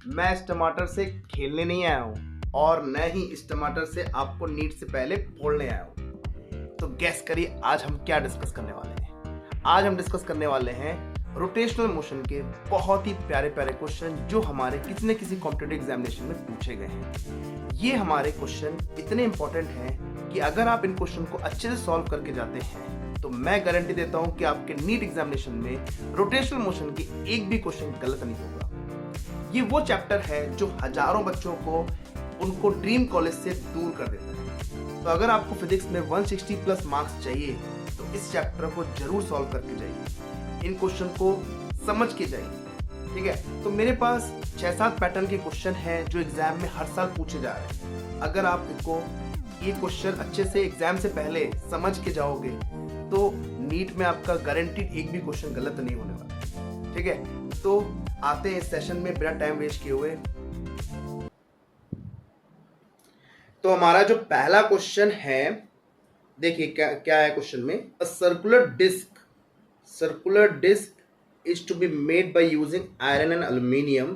मैं इस टमाटर से खेलने नहीं आया हूँ और न ही इस टमाटर से आपको नीट से पहले फोड़ने आया हूँ। तो गैस करिए आज हम क्या डिस्कस करने वाले हैं। आज हम डिस्कस करने वाले हैं रोटेशनल मोशन के बहुत ही प्यारे प्यारे क्वेश्चन जो हमारे किसी न किसी कॉम्पिटिटिव एग्जामिनेशन में पूछे गए हैं। ये हमारे क्वेश्चन इतने इंपॉर्टेंट हैं कि अगर आप इन क्वेश्चन को अच्छे से सॉल्व करके जाते हैं तो मैं गारंटी देता हूं कि आपके नीट एग्जामिनेशन में रोटेशनल मोशन की एक भी क्वेश्चन गलत नहीं होगा। ये वो चैप्टर है जो हजारों बच्चों को उनको ड्रीम कॉलेज से दूर कर देता है। तो अगर आपको फिजिक्स में 160 प्लस मार्क्स चाहिए तो इस चैप्टर को जरूर सॉल्व करके जाइए, इन क्वेश्चन को समझ के जाइए। ठीक है, तो मेरे पास 6-7 पैटर्न के क्वेश्चन हैं जो एग्जाम में हर साल पूछे जा रहे हैं। अगर आप इनको ये क्वेश्चन अच्छे से एग्जाम से पहले समझ के जाओगे तो नीट में आपका गारंटीड एक भी क्वेश्चन गलत नहीं होने वाला। ठीक है, तो आते हैं इस सेशन में बिना टाइम वेस्ट किए हुए। तो हमारा जो पहला क्वेश्चन है, देखिए क्या क्या है क्वेश्चन में। A circular disc is to be made by using iron and aluminium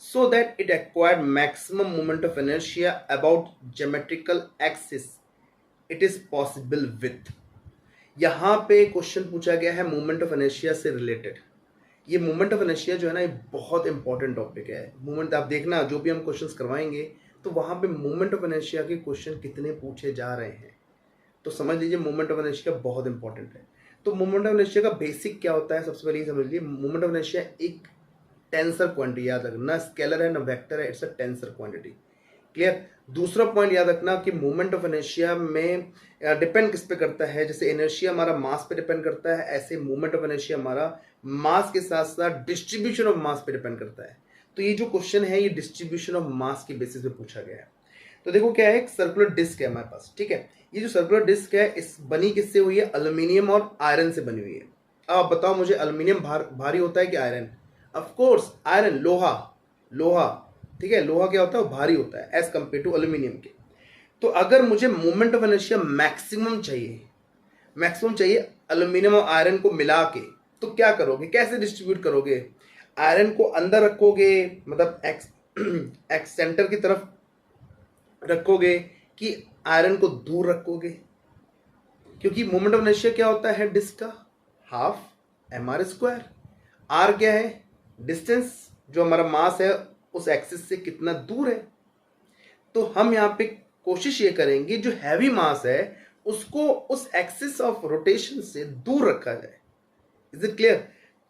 so that it acquired maximum moment of inertia about geometrical axis it is possible with। यहाँ पे क्वेश्चन पूछा गया है मोमेंट ऑफ इनर्शिया से related. ये moment of inertia जो है ना, ये बहुत इंपॉर्टेंट टॉपिक है। मोमेंट आप देखना जो भी हम क्वेश्चंस करवाएंगे तो वहाँ पे मोमेंट ऑफ इनर्शिया के क्वेश्चन कितने पूछे जा रहे हैं, तो समझ लीजिए मोमेंट ऑफ इनर्शिया बहुत इंपॉर्टेंट है। तो मोमेंट ऑफ इनर्शिया का बेसिक क्या होता है, सबसे पहले समझ लीजिए मोमेंट ऑफ इनर्शिया एक टेंसर क्वांटिटी, याद रखना, ना स्केलर है ना वेक्टर है, it's a tensor quantity. Clear. दूसरा पॉइंट याद रखना कि मोमेंट ऑफ इनर्शिया में डिपेंड किस पे करता है, जैसे इनर्शिया हमारा मास पे डिपेंड करता है, ऐसे मोमेंट ऑफ इनर्शिया हमारा मास के साथ साथ डिस्ट्रीब्यूशन ऑफ मास पे डिपेंड करता है। तो ये जो क्वेश्चन है ये डिस्ट्रीब्यूशन ऑफ मास के बेसिस पे पूछा गया है। तो देखो क्या है, एक सर्कुलर डिस्क है हमारे पास। ठीक है, ये जो सर्कुलर डिस्क है इस बनी किससे हुई है, अल्यूमिनियम और आयरन से बनी हुई है। अब आप बताओ मुझे, अल्यूमिनियम भारी होता है कि आयरन? ऑफ कोर्स आयरन, लोहा। ठीक है, लोहा क्या होता है, वो भारी होता है एज कंपेयर टू एल्यूमिनियम के। तो अगर मुझे मोमेंट ऑफ इनर्शिया मैक्सिमम चाहिए एल्यूमिनियम और आयरन को मिला के, तो क्या करोगे, कैसे डिस्ट्रीब्यूट करोगे? आयरन को अंदर रखोगे, मतलब एक्स सेंटर की तरफ रखोगे, कि आयरन को दूर रखोगे? क्योंकि मोमेंट ऑफ इनर्शिया क्या होता है डिस्क का, हाफ mr²। आर क्या है, डिस्टेंस, जो हमारा मास है उस एक्सिस से कितना दूर है। तो हम यहाँ पे कोशिश ये करेंगे जो हैवी मास है उसको उस एक्सिस ऑफ रोटेशन से दूर रखा जाए। Is it clear?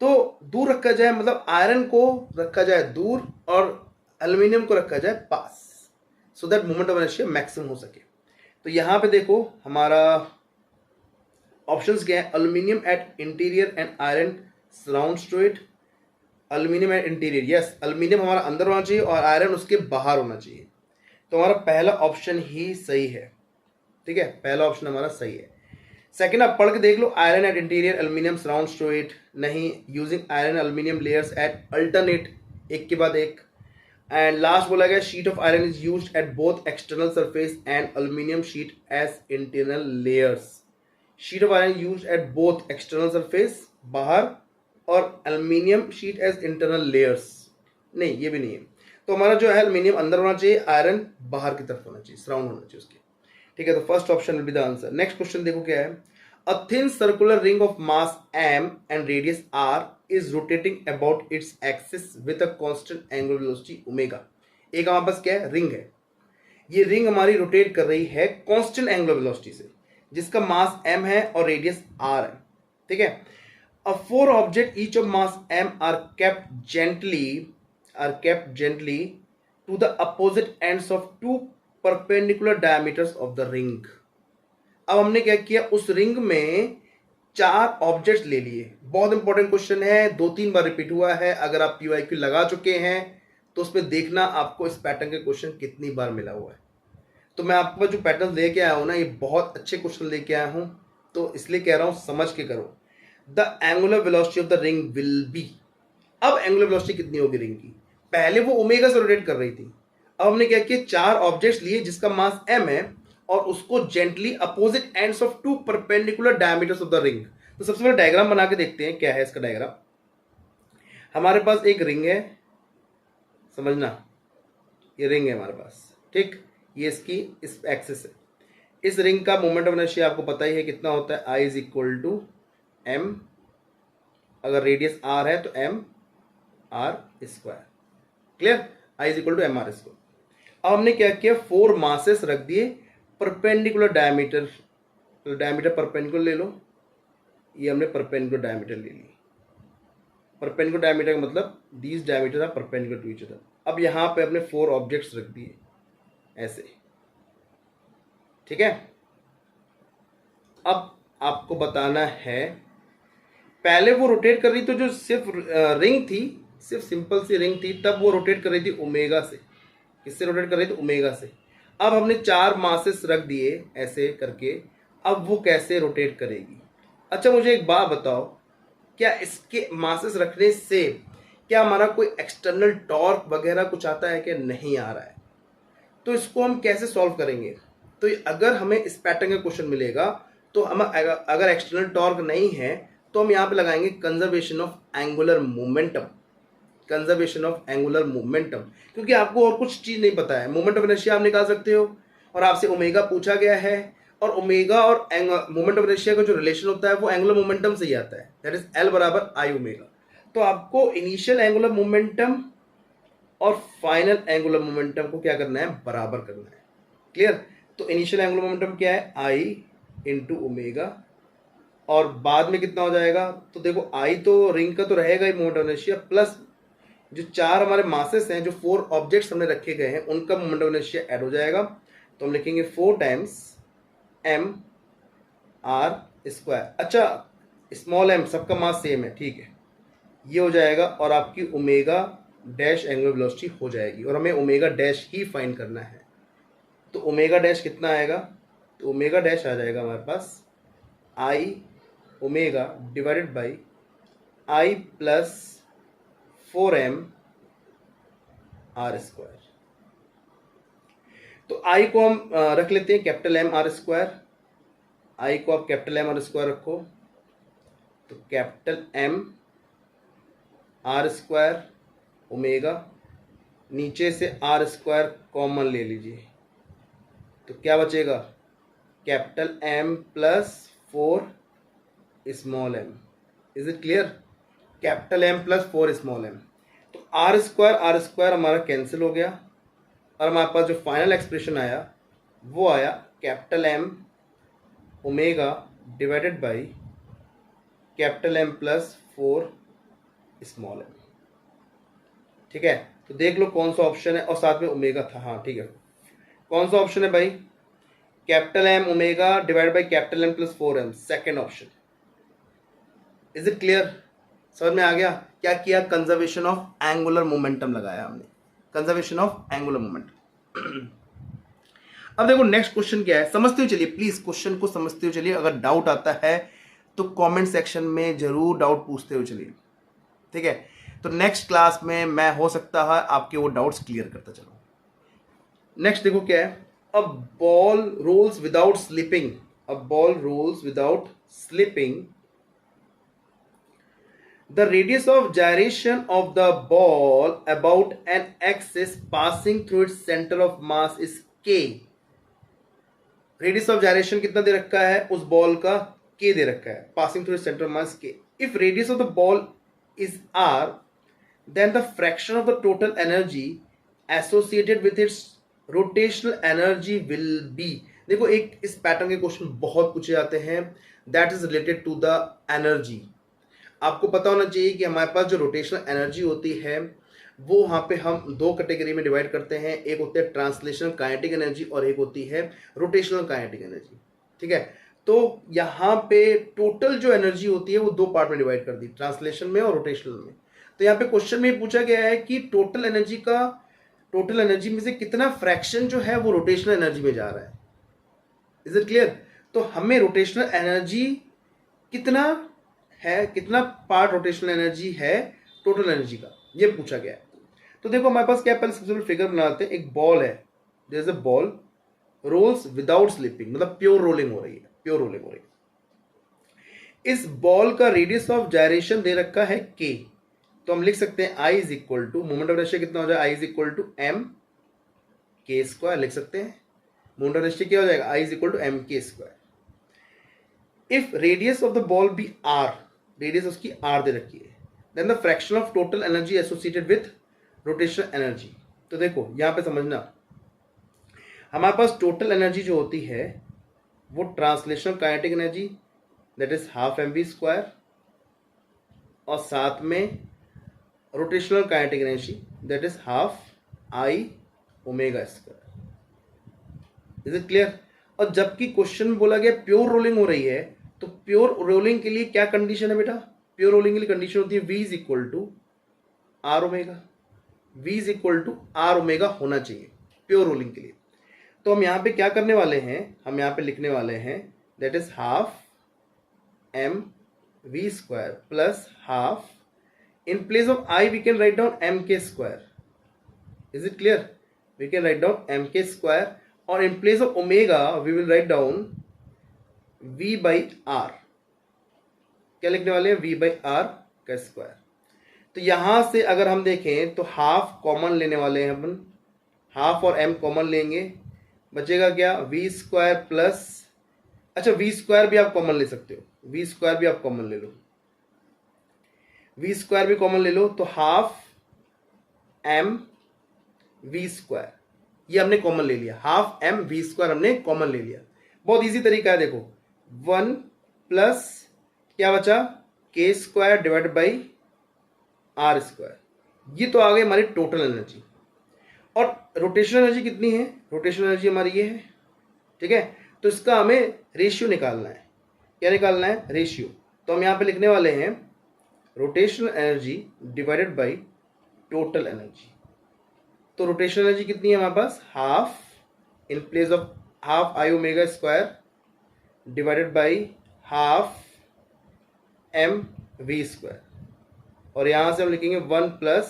तो दूर रखा जाए मतलब आयरन को रखा जाए दूर और एल्यूमिनियम को रखा जाए पास, so that moment of inertia maximum हो सके। तो यहाँ पे देखो हमारा ऑप्शंस क्या है, aluminium at interior and iron surrounds to it. Aluminium at interior, yes, aluminium हमारा अंदर होना चाहिए और आयरन उसके बाहर होना चाहिए। तो हमारा पहला ऑप्शन ही सही है। ठीक है, पहला ऑप्शन हमारा सही है। सेकंड आप पढ़ के देख लो, iron at interior aluminium surrounds to it, नहीं, using iron aluminium layers at alternate, एक के बाद एक। एंड लास्ट बोला गया sheet of iron is used at both external surface and aluminium sheet as internal layers. Sheet of iron used at both external surface, बाहर, और aluminium sheet as internal layers, नहीं ये भी नहीं है। तो हमारा जो है एल्यूमिनियम अंदर होना चाहिए, आयरन बाहर की तरफ होना चाहिए, सराउंड होना चाहिए उसके। ठीक है, तो first option will be the answer. Next question देखो क्या है, a thin circular ring of mass m and radius r is rotating about its axis with a constant angular velocity omega. एक हमारे पास क्या है, रिंग है, ये रिंग हमारी रोटेट कर रही है कांस्टेंट एंगुलर वेलोसिटी से, जिसका मास m है और रेडियस r है। ठीक है, four objects each of mass m are kept gently to the opposite ends of two perpendicular diameters of the ring। अब हमने क्या किया, उस रिंग में 4 ऑब्जेक्ट्स ले लिए। बहुत इंपॉर्टेंट क्वेश्चन है, 2-3 बार रिपीट हुआ है। अगर आप PYQ लगा चुके हैं तो उसमें देखना आपको इस पैटर्न के क्वेश्चन कितनी बार मिला हुआ है। तो मैं आपके पास जो पैटर्न लेके आया हूं ना, ये बहुत अच्छे क्वेश्चन लेके आया हूं, तो इसलिए कह रहा हूं समझ के करो। The angular velocity of the ring will be, अब एंगुलर वेलोसिटी कितनी होगी रिंग की, पहले वो ओमेगा से रोटेट कर रही थी, अब हमने क्या किया, 4 ऑब्जेक्ट्स लिए जिसका मास m है और उसको gently opposite ends of 2 perpendicular diameters of the ring. तो सबसे पहले डायग्राम बना के देखते हैं क्या है इसका डायग्राम। हमारे पास एक रिंग है, समझना, ये रिंग है हमारे पास, ठीक, ये इसकी इस एक्सिस है। इस रिंग का मोमेंट ऑफ इनर्शिया आपको पता ही है कितना होता है, I is equal to M, अगर रेडियस आर है तो M R square, clear, I is equal to M R square. अब हमने क्या किया, 4 मासेस रख दिए परपेंडिकुलर डायमीटर, तो डायमीटर परपेंडिकुलर ले लो, ये हमने परपेंडिकुलर डायमीटर ले ली। परपेंडिकुलर डायमीटर का मतलब these diameter are perpendicular to each other. अब यहाँ पे अपने 4 ऑब्जेक्ट्स रख दिए ऐसे, ठीक है। अब आपको बताना है, पहले वो रोटेट कर रही तो जो सिर्फ रिंग थी, सिर्फ सिंपल सी रिंग थी, तब वो रोटेट कर रही थी ओमेगा से। किससे रोटेट कर रही थी, ओमेगा से। अब हमने 4 मासेस रख दिए ऐसे करके, अब वो कैसे रोटेट करेगी। अच्छा मुझे एक बात बताओ, क्या इसके मासेस रखने से क्या हमारा कोई एक्सटर्नल टॉर्क वगैरह कुछ आता है, क्या नहीं आ रहा है। तो इसको हम कैसे सॉल्व करेंगे, तो अगर हमें इस पैटर्न का क्वेश्चन मिलेगा तो हम अगर एक्सटर्नल टॉर्क नहीं है तो हम यहाँ पे लगाएंगे conservation of angular momentum, conservation of angular momentum, क्योंकि आपको और कुछ चीज नहीं पता है। मोमेंट ऑफ इनर्शिया आप निकाल सकते हो, और आपसे ओमेगा पूछा गया है, और ओमेगा और मोमेंट ऑफ इनर्शिया का जो रिलेशन होता है वो एंगुलर मोमेंटम से ही आता है, दैट इज एल बराबर आई ओमेगा। तो आपको इनिशियल एंगुलर मोमेंटम और फाइनल एंगुलर मोमेंटम को क्या करना है, बराबर करना है, क्लियर। तो इनिशियल एंगुलर मोमेंटम क्या है, आई इंटू ओमेगा, और बाद में कितना हो जाएगा, तो देखो आई तो रिंग का तो रहेगा ही मोमेंट ऑफ इनर्शिया, प्लस जो 4 हमारे मासेस हैं, जो 4 ऑब्जेक्ट्स हमने रखे गए हैं, उनका मोमेंट ऑफ इनर्शिया ऐड हो जाएगा। तो हम लिखेंगे 4 टाइम्स एम आर स्क्वायर। अच्छा स्मॉल एम सबका मास सेम है, ठीक है, ये हो जाएगा, और आपकी ओमेगा डैश एंगुलर वेलोसिटी हो जाएगी, और हमें ओमेगा डैश ही फाइंड करना है। तो ओमेगा डैश कितना आएगा, तो ओमेगा डैश आ जाएगा हमारे पास I omega divided by I plus 4m R square. तो आई को हम रख लेते हैं capital M R square, I को आप कैपिटल एम आर स्क्वायर रखो, तो capital M R square omega, नीचे से आर स्क्वायर कॉमन ले लीजिए, तो क्या बचेगा, capital M plus 4 small M. Is it clear, capital M plus 4 small M. तो आर स्क्वायर हमारा कैंसिल हो गया, और हमारे पास जो फाइनल एक्सप्रेशन आया वो आया capital M omega divided by capital M plus 4 small M, ठीक है। तो देख लो कौन सा ऑप्शन है, और साथ में ओमेगा था, हाँ ठीक है, कौन सा ऑप्शन है भाई, capital M omega divide by capital M plus 4m, second option. Is it clear, समझ में आ गया। क्या किया, कंजर्वेशन ऑफ एंगुलर मोमेंटम लगाया हमने, कंजर्वेशन ऑफ एंगुलर मोमेंटम। अब देखो नेक्स्ट क्वेश्चन क्या है, समझते हुए चलिए प्लीज, क्वेश्चन को समझते हुए चलिए, अगर डाउट आता है तो कमेंट सेक्शन में जरूर डाउट पूछते हुए चलिए, ठीक है। तो नेक्स्ट क्लास में मैं हो सकता है आपके वो डाउट्स क्लियर करता चलो। नेक्स्ट देखो क्या है, a ball rolls without slipping, a ball rolls without slipping, the radius of gyration of the ball about an axis passing through its center of mass is k। Radius of gyration कितना दे रखा है उस ball का, k दे रखा है, passing through its center of mass k। if radius of the ball is r, then the fraction of the total energy associated with its rotational energy will be। देखो एक इस पैटर्न के question बहुत पूछे जाते हैं, that is related to the energy. आपको पता होना चाहिए कि हमारे पास जो रोटेशनल एनर्जी होती है वो वहाँ पे हम 2 कैटेगरी में डिवाइड करते हैं, एक होती है ट्रांसलेशनल काइनेटिक एनर्जी और एक होती है रोटेशनल काइनेटिक एनर्जी, ठीक है। तो यहाँ पे टोटल जो एनर्जी होती है वो 2 पार्ट में डिवाइड कर दी, ट्रांसलेशन में और रोटेशनल में। तो यहाँ पे क्वेश्चन में पूछा गया है कि टोटल एनर्जी में से कितना फ्रैक्शन जो है वो रोटेशनल एनर्जी में जा रहा है। इज इट क्लियर, तो हमें रोटेशनल एनर्जी कितना है, कितना पार्ट रोटेशनल एनर्जी है टोटल एनर्जी का, ये पूछा गया है। तो देखो हमारे पास क्या है, पहले सबसे पहले फिगर बनाते हैं। एक बॉल है, there is a ball rolls without slipping, मतलब प्योर रोलिंग हो रही है, प्योर रोलिंग हो रही है। इस बॉल का रेडियस ऑफ जायरेशन दे रखा है k, तो हम लिख सकते हैं I is equal to moment of inertia कितना हो जाएगा, I is equal to M k square लिख सकते हैं। मोमेंट ऑफ इनर्शिया क्या हो जाएगा, I is equal to M k square. If radius of the ball be R, radius उसकी आर दे रखी है, then the fraction of total energy associated with rotational energy. तो देखो यहाँ पे समझना, हमारे पास टोटल एनर्जी जो होती है वो translational kinetic energy that is half M V square, और साथ में rotational kinetic energy that is half I omega square. Is it clear? और जबकि क्वेश्चन में बोला गया प्योर रोलिंग हो रही है, तो प्योर रोलिंग के लिए क्या कंडीशन है बेटा, प्योर रोलिंग के लिए कंडीशन होती है v is equal to R omega, v is equal to R omega होना चाहिए प्योर रोलिंग के लिए। तो हम यहाँ पे क्या करने वाले हैं, हम यहाँ पे लिखने वाले हैं that is half M V square plus half, in place of I we can write down M k square. Is it clear? We can write down M k square, और in place of omega we will write down v by R. क्या लिखने वाले हैं, v by R का square. तो यहां से अगर हम देखें तो हाफ कॉमन लेने वाले हैं अपन, हाफ और m कॉमन लेंगे, बचेगा क्या, v स्क्वायर प्लस, अच्छा v स्क्वायर भी आप कॉमन ले सकते हो, v स्क्वायर भी आप कॉमन ले लो, v स्क्वायर भी कॉमन ले लो, तो हाफ m v स्क्वायर ये हमने कॉमन ले लिया, हाफ m v स्क्वायर हमने कॉमन ले लिया। बहुत इजी तरीका है, देखो 1 प्लस क्या बचा, K square divided by R square, ये तो आ गई हमारी टोटल एनर्जी। और रोटेशनल एनर्जी कितनी है, रोटेशनल एनर्जी हमारी ये है, ठीक है। तो इसका हमें रेशियो निकालना है, क्या निकालना है, रेशियो। तो हम यहाँ पे लिखने वाले हैं rotational energy divided by total energy. तो रोटेशनल एनर्जी कितनी है हमारे पास, half, in place of half I omega square divided by half M V square, और यहां से हम लिखेंगे 1 प्लस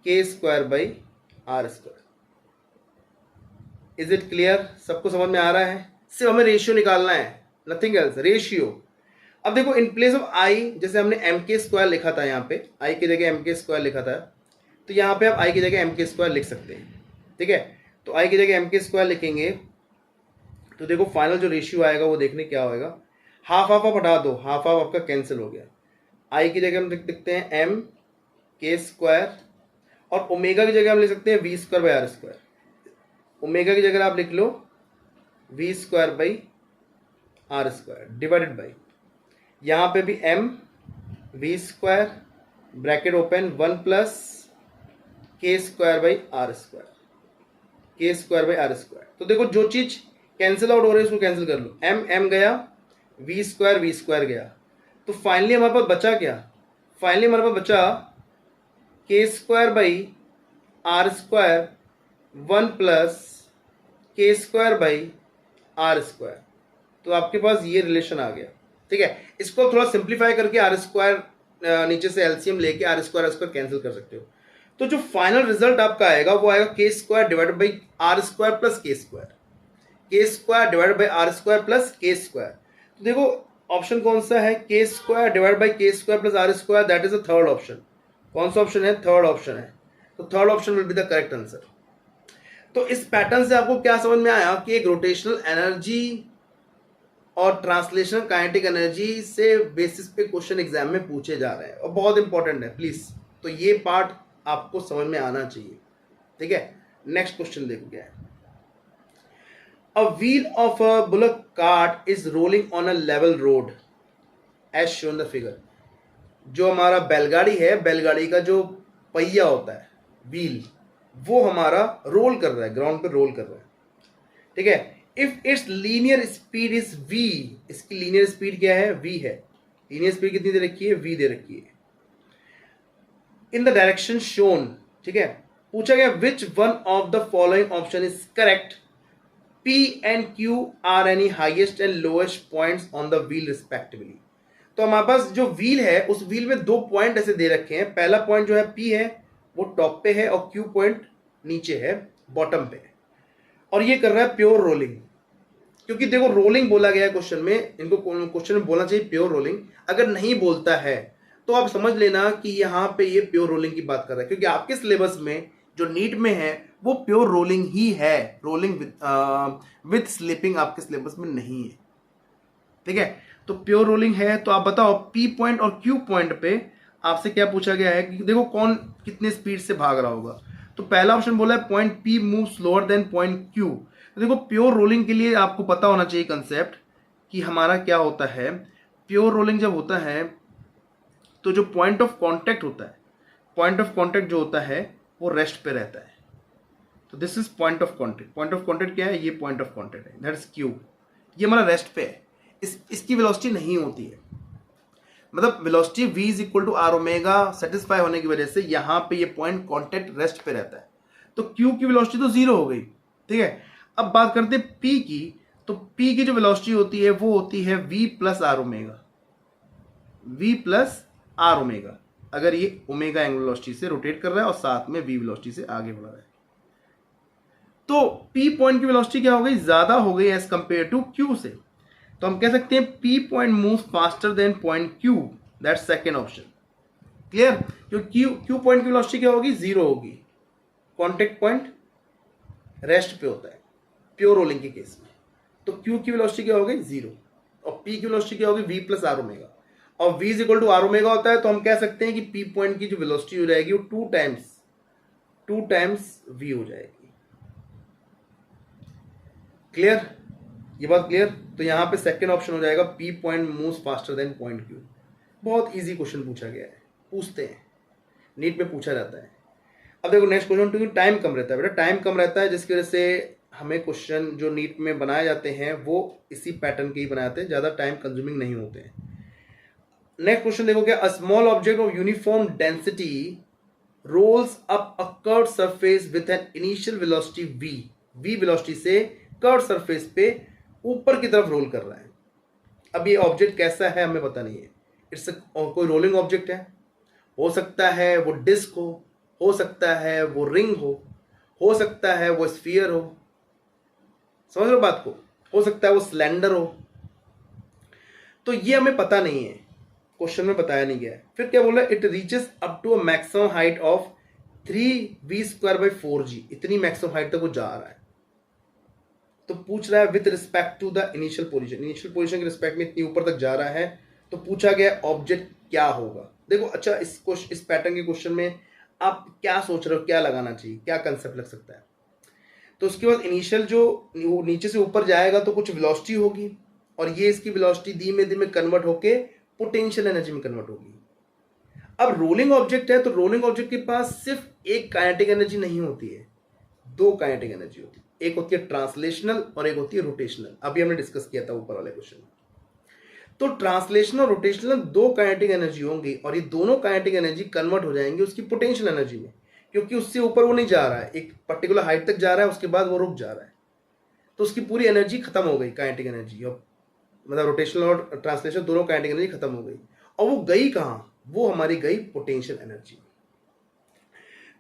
के square by R square. Is it clear? सबको समझ में आ रहा है? सिर्फ हमें रेशियो निकालना है, नथिंग एल्स, रेशियो। अब देखो इन प्लेस ऑफ आई, जैसे हमने एम के स्क्वायर लिखा था, यहाँ पे आई की जगह एम के स्क्वायर लिखा था, तो यहाँ पे आप आई की जगह एम के स्क्वायर लिख सकते हैं, ठीक है। तो आई की जगह एम के स्क्वायर लिखेंगे, तो देखो फाइनल जो रेशियो आएगा वो देखने क्या होएगा, हाफ हाफ आप हटा दो, हाफ हाफ आपका कैंसिल हो गया, आई की जगह हम लिख सकते हैं एम के स्क्वायर, और ओमेगा की जगह हम लिख सकते हैं V square by R square. Omega की जगह आप लिख लो V square by R square divided by, यहाँ पे भी M V square bracket open 1 plus के स्क्वायर बाई आर स्क्वायर, के स्क्वायर बाई आर स्क्वायर। तो देखो जो चीज कैंसिल आउट हो रही है उसको कैंसिल कर लो, एम एम गया, वी स्क्वायर गया, तो फाइनली हमारे पास बचा क्या, फाइनली हमारे पास बचा K square by R square 1 plus के स्क्वायर बाई आर स्क्वायर। तो आपके पास ये रिलेशन आ गया, ठीक है। इसको थोड़ा सिंप्लीफाई करके आर स्क्वायर नीचे से एलसीएम लेके आर स्क्वायर कैंसिल कर सकते हो। तो जो फाइनल रिजल्ट आपका आएगा वो आएगा K square divided by R square plus के स्क्वायर, के square divided by R square plus के स्क्वायर। तो देखो ऑप्शन कौन सा है, K square divide by K square plus R square, that is the third option. कौन सा ऑप्शन है, थर्ड ऑप्शन है। तो third option will be the correct answer. तो इस पैटर्न से आपको क्या समझ में आया कि एक रोटेशनल एनर्जी और ट्रांसलेशनल काइनेटिक एनर्जी से बेसिस पे क्वेश्चन एग्जाम में पूछे जा रहे हैं और बहुत इंपॉर्टेंट है प्लीज। तो ये पार्ट आपको समझ में आना चाहिए, ठीक है। नेक्स्ट क्वेश्चन देखो क्या है। A wheel of a bullock cart is rolling on a level road as shown the figure। जो हमारा बैलगाड़ी है, बैलगाड़ी का जो पहिया होता है व्हील, वो हमारा रोल कर रहा है, ग्राउंड पे रोल कर रहा है, ठीक है। If it's linear speed is v, इसकी लीनियर स्पीड क्या है, v है। लीनियर स्पीड कितनी दे रखी है, v दे रखी है। इन द डायरेक्शन शोन, ठीक है। पूछा गया which one of the following option is correct, P and Q are any highest and lowest points on the wheel respectively। तो हमारे पास जो व्हील है उस व्हील में दो पॉइंट ऐसे दे रखे हैं। पहला पॉइंट जो है P है वो टॉप पे है और Q पॉइंट नीचे है, बॉटम पे है, और ये कर रहा है प्योर रोलिंग। क्योंकि देखो रोलिंग बोला गया है क्वेश्चन में, इनको क्वेश्चन में बोलना चाहिए प्योर रोलिंग। अगर नहीं बोलता है तो आप समझ लेना कि यहाँ पे ये प्योर रोलिंग की बात कर रहा है, क्योंकि आपके सिलेबस में जो नीट में है वो प्योर रोलिंग ही है, रोलिंग विथ स्लिपिंग आपके सिलेबस में नहीं है। ठीक है, तो प्योर रोलिंग है। तो आप बताओ पी पॉइंट और क्यू पॉइंट पे आपसे क्या पूछा गया है कि देखो कौन कितने स्पीड से भाग रहा होगा। तो पहला ऑप्शन बोला है point P move slower then point Q. तो देखो प्योर रोलिंग के लिए आपको पता होना चाहिए कंसेप्ट कि हमारा क्या होता है। प्योर रोलिंग जब होता है तो जो पॉइंट ऑफ कांटेक्ट होता है, पॉइंट ऑफ कांटेक्ट जो होता है वो रेस्ट पे रहता है। तो this is point of contact. Point of contact क्या है, ये पॉइंट ऑफ कांटेक्ट है, दैट इज क्यू। ये हमारा रेस्ट पे है, इसकी वेलोसिटी नहीं होती है, मतलब velocity v is equal to R omega satisfy होने की वजह से यहाँ पे ये पॉइंट कांटेक्ट रेस्ट पे रहता है। तो q की वेलोसिटी तो जीरो हो गई। ठीक है, अब बात करते हैं p की। तो p की जो वेलोसिटी होती है वो होती है v plus R omega, v plus R omega, अगर ये ओमेगा एंगुलर वेलोसिटी से रोटेट कर रहा है और साथ में v वेलोसिटी से आगे बढ़ रहा है। तो p पॉइंट की वेलोसिटी क्या हो गई, ज्यादा हो गई एज कंपेयर टू q से। तो हम कह सकते हैं p point move faster than point q, that second option. Clear, क्योंकि q पॉइंट की वेलोसिटी क्या होगी, जीरो होगी, कॉन्टेक्ट पॉइंट रेस्ट पे होता है प्योर रोलिंग के केस में। तो q की वेलोसिटी क्या होगी, जीरो, और p की वेलोसिटी क्या होगी, v प्लस आर ओमेगा, और v is equal to R omega होता है। तो हम कह सकते हैं कि p पॉइंट की जो वेलोसिटी हो जाएगी वो टू टाइम्स v हो जाएगी। क्लियर, ये बात क्लियर। तो यहां पे सेकंड ऑप्शन हो जाएगा p point moves faster than point q। बहुत इजी क्वेश्चन पूछा गया है, पूछते हैं, नीट में पूछा जाता है। अब देखो नेक्स्ट क्वेश्चन, क्योंकि टाइम कम रहता है बेटा, टाइम कम रहता है जिसकी वजह से हमें क्वेश्चन जो नीट में बनाए जाते हैं वो इसी पैटर्न के ही बनाते हैं, ज़्यादा टाइम कंज्यूमिंग नहीं होते हैं। नेक्स्ट क्वेश्चन देखो क्या, a small object of uniform density rolls up a curved surface with an initial velocity v velocity से कर्व्ड सरफेस पे ऊपर की तरफ रोल कर रहा है। अब ये ऑब्जेक्ट कैसा है हमें पता नहीं है, इट्स कोई रोलिंग ऑब्जेक्ट है, हो सकता है वो डिस्क हो सकता है वो रिंग हो सकता है वो स्फीयर हो, समझ लो बात को, हो सकता है वो सिलेंडर हो। तो ये हमें पता नहीं है, क्वेश्चन में बताया नहीं गया है। फिर क्या बोला, it reaches up to a maximum height of 3v²/4g, इतनी मैक्सिमम हाइट तक वो जा रहा है। तो पूछ रहा है with respect to the initial position के रिस्पेक्ट में इतनी ऊपर तक जा रहा है। तो पूछा गया ऑब्जेक्ट क्या होगा। देखो अच्छा, इस पैटर्न के क्वेश्चन में आप क्या सोच रहे हो, क्या लगाना चाहिए, क्या कंसेप्ट लग सकता है। तो उसके बाद इनिशियल जो नीचे से ऊपर जाएगा तो कुछ वेलोसिटी होगी, और ये इसकी वेलोसिटी धीमे धीमे कन्वर्ट होके पोटेंशियल एनर्जी में कन्वर्ट होगी। अब रोलिंग ऑब्जेक्ट है, तो रोलिंग ऑब्जेक्ट के पास सिर्फ एक काइनेटिक एनर्जी नहीं होती है, दो काइनेटिक एनर्जी होती है, एक होती है ट्रांसलेशनल और एक होती है रोटेशनल। अभी हमने डिस्कस किया था ऊपर वाले क्वेश्चन में। तो ट्रांसलेशनल और रोटेशनल दो काइनेटिक एनर्जी होंगी, और ये दोनों काइनेटिक एनर्जी कन्वर्ट हो जाएंगे उसकी पोटेंशियल एनर्जी में, क्योंकि उससे ऊपर वो नहीं जा रहा है, एक पर्टिकुलर हाइट तक जा रहा है, उसके बाद वो रुक जा रहा है, तो उसकी पूरी एनर्जी खत्म हो गई, काइनेटिक एनर्जी, और मतलब रोटेशनल और ट्रांसलेशन दोनों काइनेटिक एनर्जी खत्म हो गई। और वो गई कहाँ, वो हमारी गई पोटेंशियल एनर्जी।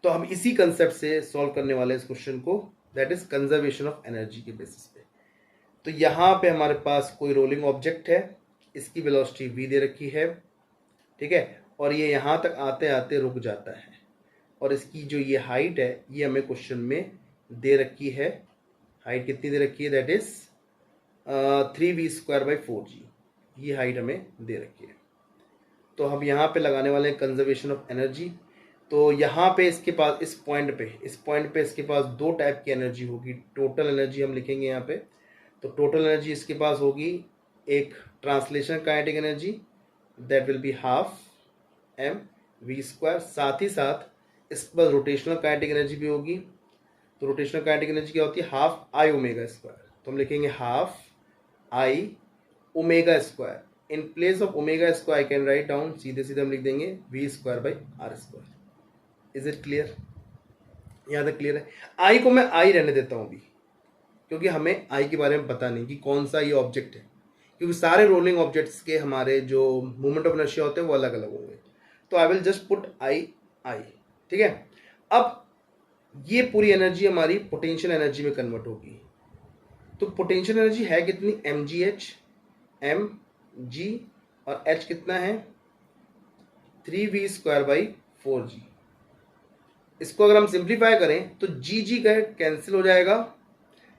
तो हम इसी कंसेप्ट से सॉल्व करने वाले इस क्वेश्चन को, that is conservation of energy के बेसिस पे। तो यहाँ पे हमारे पास कोई रोलिंग ऑब्जेक्ट है, इसकी वेलोसिटी v दे रखी है, ठीक है, और ये यहाँ तक आते आते रुक जाता है, और इसकी जो ये हाइट है ये हमें क्वेश्चन में दे रखी है। हाइट कितनी दे रखी है, दैट इज 3v²/4g, ये हाइट हमें दे रखी है। तो हम यहाँ पे लगाने वाले हैं कंजर्वेशन ऑफ एनर्जी। तो यहाँ पे इसके पास इस पॉइंट पे इसके पास दो टाइप की एनर्जी होगी। टोटल एनर्जी हम लिखेंगे यहाँ पे, तो टोटल एनर्जी इसके पास होगी एक translation kinetic energy, that will be half mv², साथ ही साथ इसके पास रोटेशनल काइनेटिक एनर्जी भी होगी। तो रोटेशनल काइनेटिक एनर्जी क्या होती है, हाफ आई ओमेगा स्क्वायर। तो हम लिखेंगे half I omega square, in place of omega square I can write down, सीधे सीधे हम लिख देंगे v²/r²। इज इट क्लियर, यहाँ तक क्लियर है। आई को मैं आई रहने देता हूँ अभी, क्योंकि हमें आई के बारे में पता नहीं कि कौन सा ये ऑब्जेक्ट है, क्योंकि सारे रोलिंग ऑब्जेक्ट्स के हमारे जो मूवमेंट ऑफ इनर्शिया होते हैं वो अलग अलग होंगे। तो I will just put I, ठीक है। अब ये पूरी एनर्जी हमारी पोटेंशियल एनर्जी में कन्वर्ट होगी। तो पोटेंशियल एनर्जी है कितनी, mgh, mg, और h कितना है 3v²/4g। इसको अगर हम सिंप्लीफाई करें तो जी जी का कैंसिल हो जाएगा,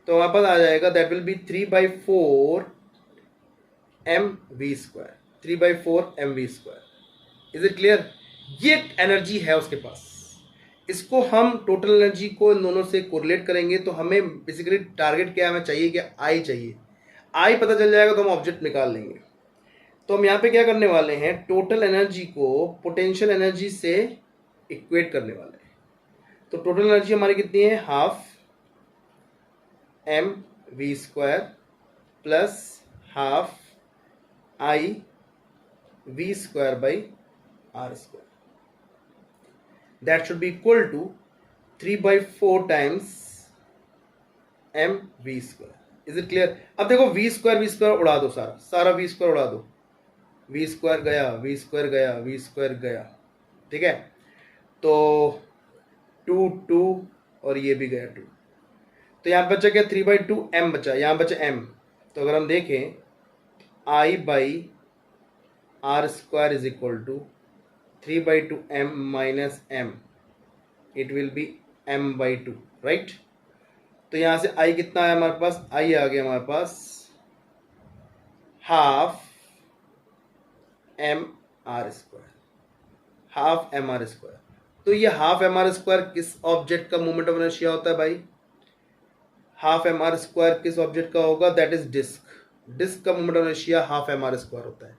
तो हमारे पास आ जाएगा that will B 3/4 mv², 3/4 mv²। Is it clear? ये एनर्जी है उसके पास। इसको हम टोटल एनर्जी को इन दोनों से कोरिलेट करेंगे तो हमें बेसिकली टारगेट क्या हमें चाहिए, क्या आई चाहिए। आई पता चल जाएगा तो हम ऑब्जेक्ट निकाल लेंगे। तो हम यहाँ पे क्या करने वाले हैं, टोटल एनर्जी को पोटेंशियल एनर्जी से इक्वेट करने वाले हैं। तो टोटल एनर्जी हमारी कितनी है, half mv² plus half IV²/R²। That should be equal to 3/4 times mv²। Is it clear? अब देखो v² उड़ा दो, सारा v² उड़ा दो, v² गया, v² गया, v² गया, ठीक है। तो 2 2 और ये भी गया 2, तो यहाँ बचा क्या, 3/2 m बचा, यहाँ बचा m। तो अगर हम देखें I/R² is equal to 3/2 m minus m, it will be m/2, right. तो यहाँ से I कितना है हमारे पास, I आ गया हमारे पास हाफ mr², हाफ mr²। तो ये हाफ mr² किस ऑब्जेक्ट का मोमेंट ऑफ इनर्शिया होता है भाई, हाफ mr² किस ऑब्जेक्ट का होगा, दैट इज डिस्क। डिस्क का moment of inertia half mr² होता है।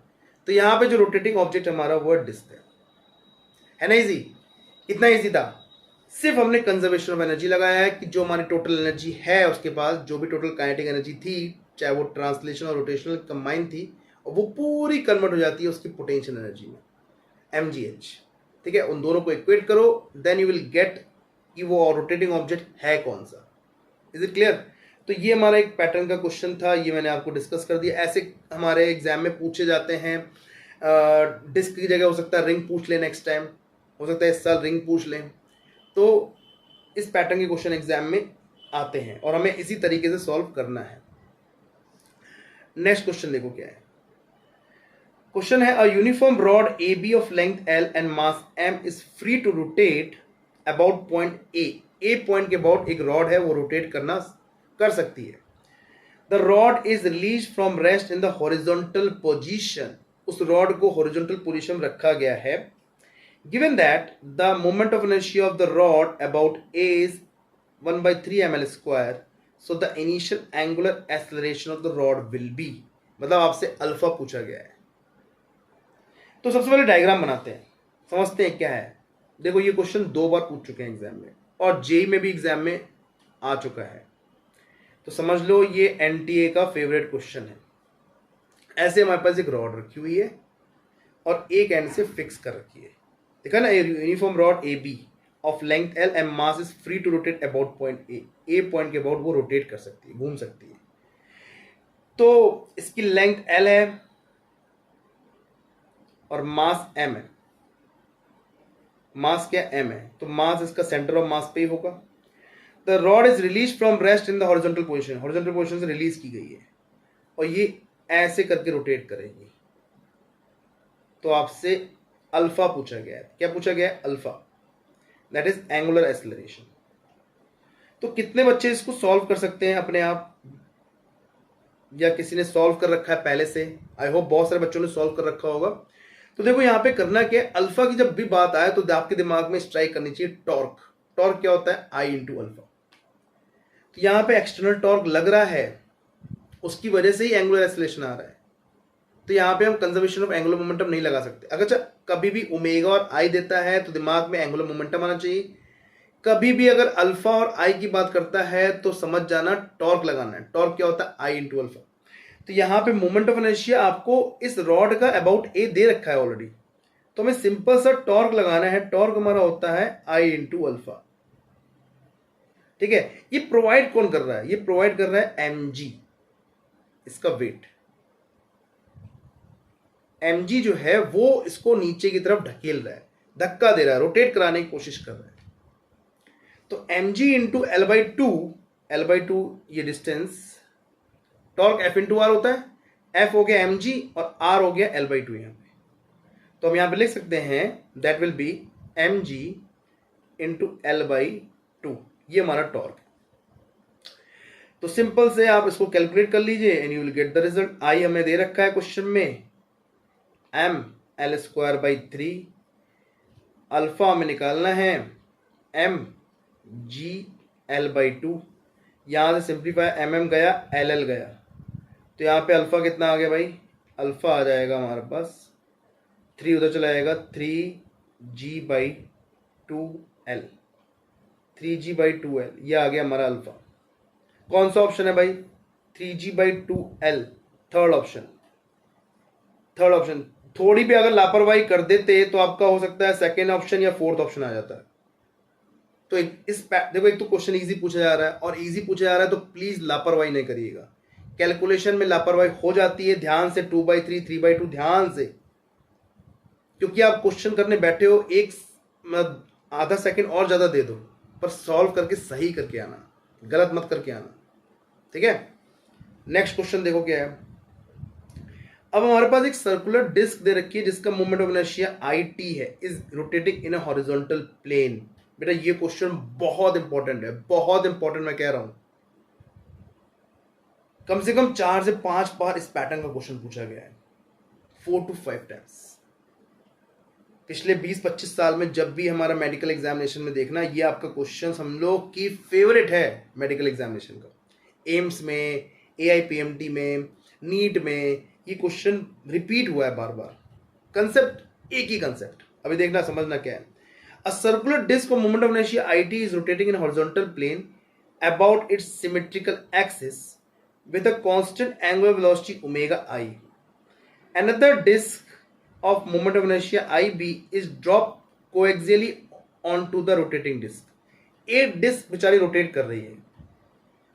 तो यहाँ पे जो रोटेटिंग ऑब्जेक्ट हमारा वो डिस्क है ना। इजी, इतना इजी था। सिर्फ हमने कंजर्वेशन ऑफ एनर्जी लगाया है कि जो हमारी टोटल एनर्जी है उसके पास, जो भी टोटल काइनेटिक एनर्जी थी, चाहे वो ट्रांसलेशन और रोटेशनल कंबाइन थी, और वो पूरी कन्वर्ट हो जाती है उसकी पोटेंशियल एनर्जी में, mgh। ठीक है, उन दोनों को इक्वेट करो, देन यू विल गेट कि वो रोटेटिंग ऑब्जेक्ट है कौन सा। Is it clear? तो ये हमारा एक पैटर्न का क्वेश्चन था, ये मैंने आपको डिस्कस कर दिया। ऐसे हमारे एग्जाम में पूछे जाते हैं। डिस्क की जगह हो सकता है रिंग पूछ लें, नेक्स्ट टाइम हो सकता है इस साल रिंग पूछ लें। तो इस पैटर्न के क्वेश्चन एग्जाम में आते हैं और हमें इसी तरीके से सॉल्व करना है। नेक्स्ट क्वेश्चन देखो क्या है। क्वेश्चन है, a uniform rod A B of length L and mass M is free to rotate about point A point के अबाउट एक रॉड है, वो रोटेट कर सकती है। The rod is release from rest in the horizontal position, उस rod को horizontal position में रखा गया है। Given that the moment of inertia of the rod about A is 1/3 ml², so the initial angular acceleration of the rod will be, मतलब आपसे alpha पूछा गया है। तो सबसे पहले डायग्राम बनाते हैं, समझते हैं क्या है। देखो ये क्वेश्चन 2 बार पूछ चुके हैं एग्जाम में, और जेई में भी एग्जाम में आ चुका है। तो समझ लो ये एनटीए का फेवरेट क्वेश्चन है। ऐसे हमारे पास एक रॉड रखी हुई है और एक एंड से फिक्स कर रखी है, देखा ना। Uniform rod A B of length L and mass is free to rotate about point A point के अबाउट वो रोटेट कर सकती है, घूम सकती है। तो इसकी लेंथ L है और मास M है। मास क्या, M है, तो मास इसका सेंटर ऑफ मास पे ही होगा। The rod is release from rest in the horizontal position, horizontal position से रिलीज की गई है और ये ऐसे करके रोटेट करेगी। तो आपसे अल्फा पूछा गया है। क्या पूछा गया है, alpha, that is angular acceleration. तो कितने बच्चे इसको सॉल्व कर सकते हैं अपने आप, या किसी ने सॉल्व कर रखा है पहले से? आई होप बहुत सारे बच्चों ने सॉल्व कर रखा होगा। तो देखो यहाँ पे करना क्या है, अल्फा की जब भी बात आए तो आपके दिमाग में स्ट्राइक करनी चाहिए टॉर्क। टॉर्क क्या होता है, I इंटू अल्फा। तो यहाँ पे एक्सटर्नल टॉर्क लग रहा है, उसकी वजह से ही एंगुलर एक्सेलरेशन आ रहा है। तो यहाँ पे हम कंजर्वेशन ऑफ एंगुलर मोमेंटम नहीं लगा सकते। अगर कभी भी ओमेगा और आई देता है तो दिमाग में एंगुलर मोमेंटम आना चाहिए। कभी भी अगर अल्फा और आई की बात करता है तो समझ जाना टॉर्क लगाना है। टॉर्क क्या होता है, I इंटू अल्फा। तो यहाँ पे मोमेंट ऑफ इनर्शिया आपको इस रॉड का अबाउट ए दे रखा है ऑलरेडी, तो हमें सिंपल सा टॉर्क लगाना है। टॉर्क हमारा होता है I इंटू अल्फा, ठीक है। ये प्रोवाइड कौन कर रहा है, ये प्रोवाइड कर रहा है mg, इसका वेट। mg जो है वो इसको नीचे की तरफ ढकेल रहा है, धक्का दे रहा है, रोटेट कराने की कोशिश कर रहा है। तो mg इंटू L/2 ये distance, torque F into R होता है। F हो गया mg और R हो गया L/2 यहाँ पे। तो हम यहाँ पे लिख सकते हैं that will B mg into L/2, ये हमारा टॉर्क। तो सिंपल से आप इसको कैलकुलेट कर लीजिए and you will get the result. I हमें दे रखा है क्वेश्चन में mL²/3, अल्फा हमें निकालना है mg/L/2। यहाँ से सिंप्लीफाई गया, LL गया, तो यहाँ पे अल्फा कितना आ गया भाई, अल्फा आ जाएगा हमारे पास 3, उधर चला जाएगा 3g/2l, 3g/2l, ये आ गया हमारा अल्फा। कौन सा ऑप्शन है भाई, 3g/2l, थर्ड ऑप्शन। थोड़ी भी अगर लापरवाही कर देते तो आपका हो सकता है सेकेंड ऑप्शन या फोर्थ ऑप्शन आ जाता है। तो देखो, एक तो क्वेश्चन इजी पूछा जा रहा है, और इजी पूछा जा रहा है तो प्लीज लापरवाही नहीं करिएगा। कैलकुलेशन में लापरवाही हो जाती है, ध्यान से 2/3 3/2 ध्यान से, क्योंकि आप क्वेश्चन करने बैठे हो, एक आधा सेकंड और ज्यादा दे दो, पर सॉल्व करके सही करके आना, गलत मत करके आना, ठीक है। नेक्स्ट क्वेश्चन देखो क्या है। अब हमारे पास एक सर्कुलर डिस्क दे रखी है जिसका मोमेंट ऑफ इनर्शिया IT है, is rotating in a horizontal plane. बेटा ये क्वेश्चन बहुत इंपॉर्टेंट है, बहुत इंपॉर्टेंट मैं कह रहा हूं। कम से कम 4 से 5 बार इस पैटर्न का क्वेश्चन पूछा गया है, 4 to 5 टाइम्स। पिछले 20-25 साल में जब भी हमारा मेडिकल एग्जामिनेशन में देखना, ये आपका क्वेश्चन हम लोग की फेवरेट है मेडिकल एग्जामिनेशन का। एम्स में, AIPMT में, नीट में ये क्वेश्चन रिपीट हुआ है बार बार। कंसेप्ट एक ही कंसेप्ट, अभी देखना समझना क्या है। A circular disc of moment of inertia IT is rotating in horizontal plane about its symmetrical axis with a constant angular velocity omega I. Another disk of moment of inertia IB is dropped coaxially onto the rotating disk. एक disc बेचारी rotate कर रही है,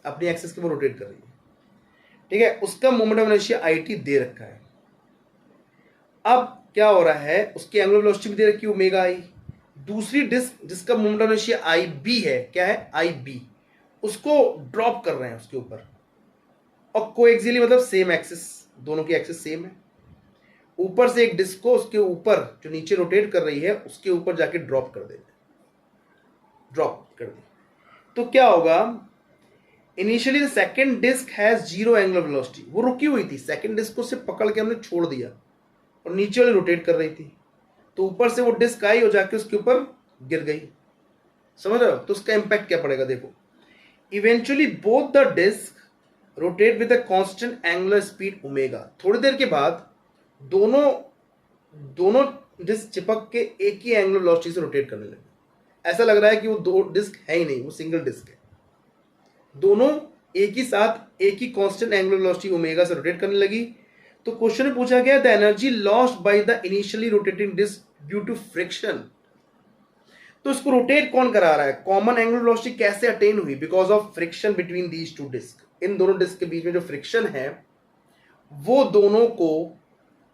अपनी axis के ऊपर rotate कर रही है, ठीक है। उसका मोमेंट ऑफ इनर्शिया IT दे रखा है। अब क्या हो रहा है, उसकी एंगुलर वेलोसिटी भी दे रखी है ओमेगा I। दूसरी डिस्क जिसका मोमेंट ऑफ इनर्शिया IB है, क्या है IB, उसको ड्रॉप कर रहे हैं उसके ऊपर, और कोएक्सियली मतलब सेम एक्सिस, दोनों की एक्सिस सेम है। ऊपर से एक डिस्क को उसके ऊपर जो नीचे रोटेट कर रही है उसके ऊपर जाके ड्रॉप कर दे। तो क्या होगा, initially the second disc has 0 angular velocity, वो रुकी हुई थी, सेकंड डिस्क को सिर्फ पकड़ के हमने छोड़ दिया और नीचे वाली रोटेट कर रही थी, तो ऊपर से वो डिस्क आई और जाके उसके ऊपर गिर गई। समझ रहे हो, तो उसका इंपैक्ट क्या पड़ेगा, देखो। Eventually both the disc rotate with a constant angular speed omega. थोड़ी देर के बाद दोनों डिस्क चिपक के एक ही एंगुलर वेलोसिटी से रोटेट करने लगे। ऐसा लग रहा है कि वो दो डिस्क है ही नहीं, वो सिंगल डिस्क है। दोनों एक ही साथ एक ही कांस्टेंट एंगुलर वेलोसिटी ओमेगा से रोटेट करने लगी। तो क्वेश्चन में पूछा गया the energy lost by the initially rotating disc due to friction. तो इसको रोटेट कौन करा रहा है, कॉमन एंगुलर वेलोसिटी कैसे अटेन हुई, because of friction between these two disc. इन दोनों डिस्क के बीच में जो फ्रिक्शन है वो दोनों को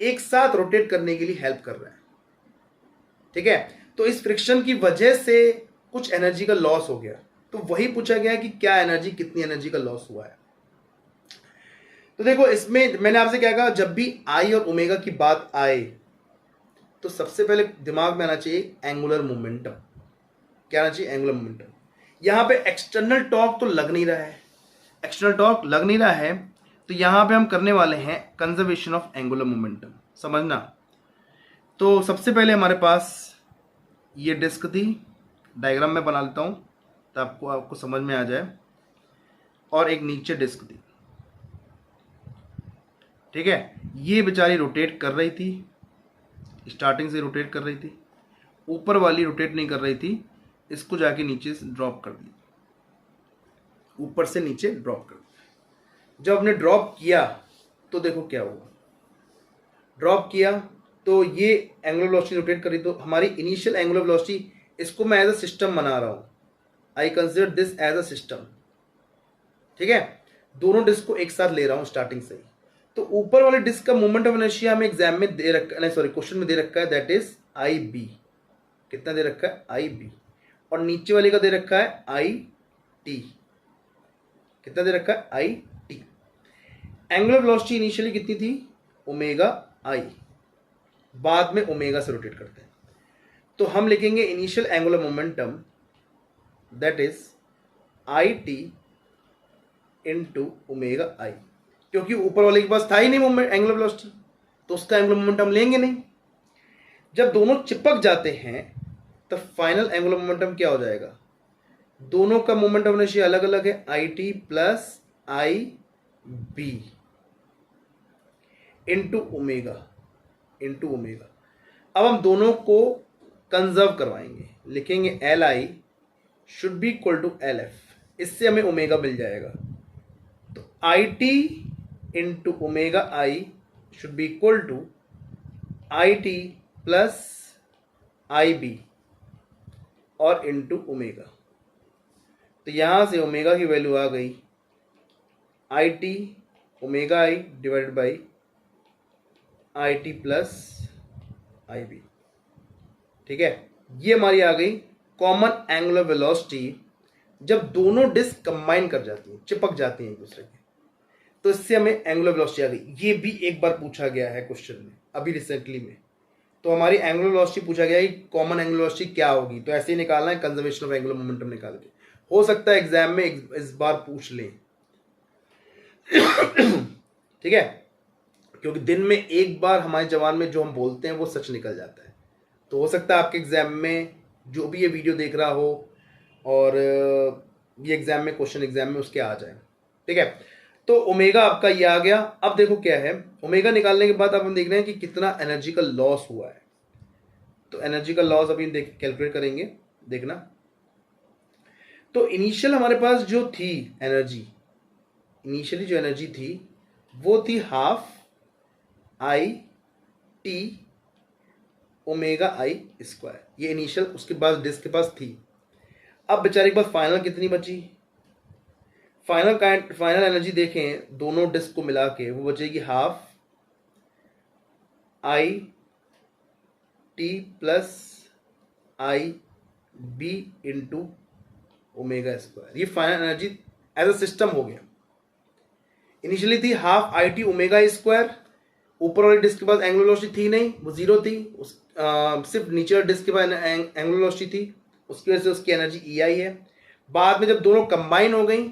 एक साथ रोटेट करने के लिए हेल्प कर रहा है, ठीक है। तो इस फ्रिक्शन की वजह से कुछ एनर्जी का लॉस हो गया, तो वही पूछा गया कि क्या एनर्जी, कितनी एनर्जी का लॉस हुआ है। तो देखो इसमें मैंने आपसे क्या कहा, जब भी आई और ओमेगा की बात आए तो सबसे पहले दिमाग में आना चाहिए एंगुलर मोमेंटम। क्या आना चाहिए, एंगुलर मोमेंटम। यहां पे एक्सटर्नल टॉर्क तो लग नहीं रहा है, तो यहां पे हम करने वाले हैं कंजर्वेशन ऑफ एंगुलर मोमेंटम, समझना। तो सबसे पहले हमारे पास ये डिस्क थी, डायग्राम में बना लेता हूं तो आपको समझ में आ जाए, और एक नीचे डिस्क थी, ठीक है। ये बेचारी रोटेट कर रही थी, स्टार्टिंग से रोटेट कर रही थी, ऊपर वाली रोटेट नहीं कर रही थी, इसको जाके नीचे से ड्रॉप कर दी, ऊपर से नीचे ड्रॉप कर दिया। जब हमने ड्रॉप किया तो देखो क्या हुआ, ड्रॉप किया तो ये एंगुलर वेलोसिटी रोटेट करी, तो हमारी इनिशियल एंगुलर वेलोसिटी, इसको मैं एज अ सिस्टम बना रहा हूं, I consider this as a system, ठीक है। दोनों डिस्क को एक साथ ले रहा हूं स्टार्टिंग से ही। तो ऊपर वाले डिस्क का मोमेंट ऑफ इनर्शिया हमें एग्जाम में दे रखा है, सॉरी क्वेश्चन में दे रखा है, दैट इज IB। कितना दे रखा है, IB। और नीचे वाले का दे रखा है IT। कितना दे रखा है, IT। एंगुलर वेलोसिटी इनिशियली कितनी थी, ओमेगा I। बाद में ओमेगा से रोटेट करते हैं। तो हम लिखेंगे initial angular momentum that is I T into omega आई, क्योंकि ऊपर वाले के पास था ही नहीं मोमेंट एंगुलर वेलोसिटी, तो उसका एंगुलर मोमेंटम लेंगे नहीं। जब दोनों चिपक जाते हैं तो फाइनल एंगुलर मोमेंटम क्या हो जाएगा, दोनों का मोमेंट ऑफ इनर्शिया अलग अलग है, I T plus I B into omega अब हम दोनों को कंजर्व करवाएंगे, लिखेंगे L I should be equal to L F, इससे हमें ओमेगा मिल जाएगा। तो I T into omega I should be equal to I T plus I B और इंटू ओमेगा। तो यहां से ओमेगा की वैल्यू आ गई I T omega I divided by I T plus I B. ठीक है, ये हमारी आ गई कॉमन एंगुलर वेलोसिटी जब दोनों डिस्क कंबाइन कर जाती हैं, चिपक जाती हैं एक दूसरे के, तो इससे हमें एंगुलर वेलोसिटी आ गई। ये भी एक बार पूछा गया है क्वेश्चन में अभी रिसेंटली में। तो हमारी एंगुलर वेलोसिटी पूछा गया है कि कॉमन एंगुलर वेलोसिटी क्या होगी, तो ऐसे ही निकालना है, कंजर्वेशन ऑफ एंगुलर मोमेंटम निकाल के। हो सकता है एग्जाम में इस बार पूछ लें। ठीक है, क्योंकि दिन में एक बार हमारे जवान में जो हम बोलते हैं वो सच निकल जाता है। तो हो सकता है आपके एग्जाम में जो भी ये वीडियो देख रहा हो और ये एग्जाम में क्वेश्चन एग्जाम में उसके आ जाए। ठीक है, तो ओमेगा आपका ये आ गया। अब देखो क्या है, ओमेगा निकालने के बाद अब हम देख रहे हैं कि कितना एनर्जी का लॉस हुआ है। तो एनर्जी का लॉस अभी कैलकुलेट करेंगे, देखना। तो इनिशियल हमारे पास जो थी एनर्जी, इनिशियली जो एनर्जी थी वो थी half I T omega I square, ये इनिशियल उसके बाद डिस्क के पास थी। अब बेचारे के पास फाइनल कितनी बची, फाइनल एनर्जी देखें दोनों डिस्क को मिला के, वो बचेगी half I T plus I B into omega square. ये final energy as a system हो गया। इनिशियली थी half I T omega square, ऊपर वाली डिस्क के पास एंगुलर वेलोसिटी थी नहीं, वो जीरो थी, सिर्फ नीचे वाली डिस्क के पास एंगुलर वेलोसिटी थी, उसकी वजह से उसकी एनर्जी ई आई है। बाद में जब दोनों कंबाइन हो गई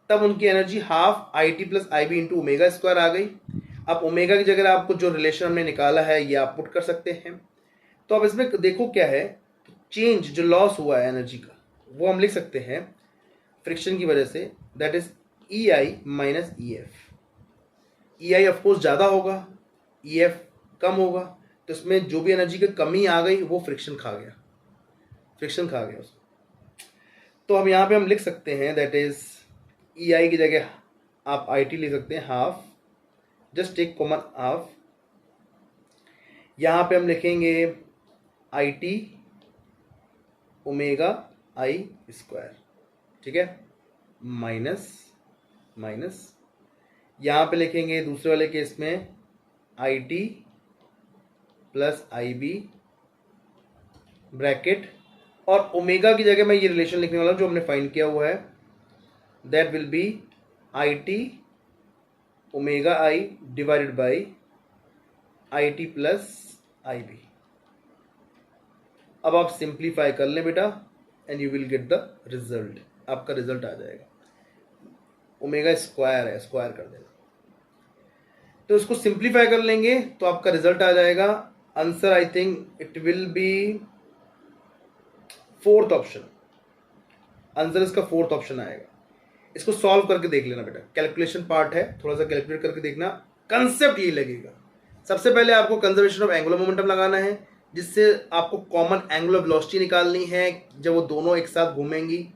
तब उनकी energy half I T plus I B into omega square आ गई। अब ओमेगा की जगह आपको जो रिलेशन हमने निकाला है ये आप पुट कर सकते हैं। तो अब इसमें देखो क्या है, चेंज जो लॉस हुआ है एनर्जी का वो हम लिख सकते हैं फ्रिक्शन की वजह से, that is E I minus E F. E I of course ज़्यादा होगा, ई एफ कम होगा, तो इसमें जो भी एनर्जी की कमी आ गई वो फ्रिक्शन खा गया उसको। तो हम यहाँ पे हम लिख सकते हैं दैट इज ई आई की जगह आप आई टी लिख सकते हैं half, just take common half. यहाँ पे हम लिखेंगे I T omega I square, ठीक है, माइनस यहाँ पे लिखेंगे दूसरे वाले केस में I T plus I B bracket, और ओमेगा की जगह मैं ये रिलेशन लिखने वाला हूँ जो हमने फाइंड किया हुआ है, that will be I T omega I divided by I T plus I B. अब आप सिंप्लीफाई कर लें बेटा and you will get the result, आपका रिजल्ट आ जाएगा। ओमेगा स्क्वायर है, स्क्वायर कर देना, तो इसको सिंप्लीफाई कर लेंगे तो आपका रिजल्ट आ जाएगा। Answer I think it will B fourth option, answer इसका फोर्थ ऑप्शन आएगा। इसको सॉल्व करके देख लेना बेटा, कैलकुलेशन पार्ट है, थोड़ा सा कैलकुलेट करके देखना, कंसेप्ट यही लगेगा। सबसे पहले आपको कंजर्वेशन ऑफ एंगुलर मोमेंटम लगाना है, जिससे आपको कॉमन एंगुलर वेलोसिटी निकालनी है। जब वो दोनों एक साथ घूमेंगी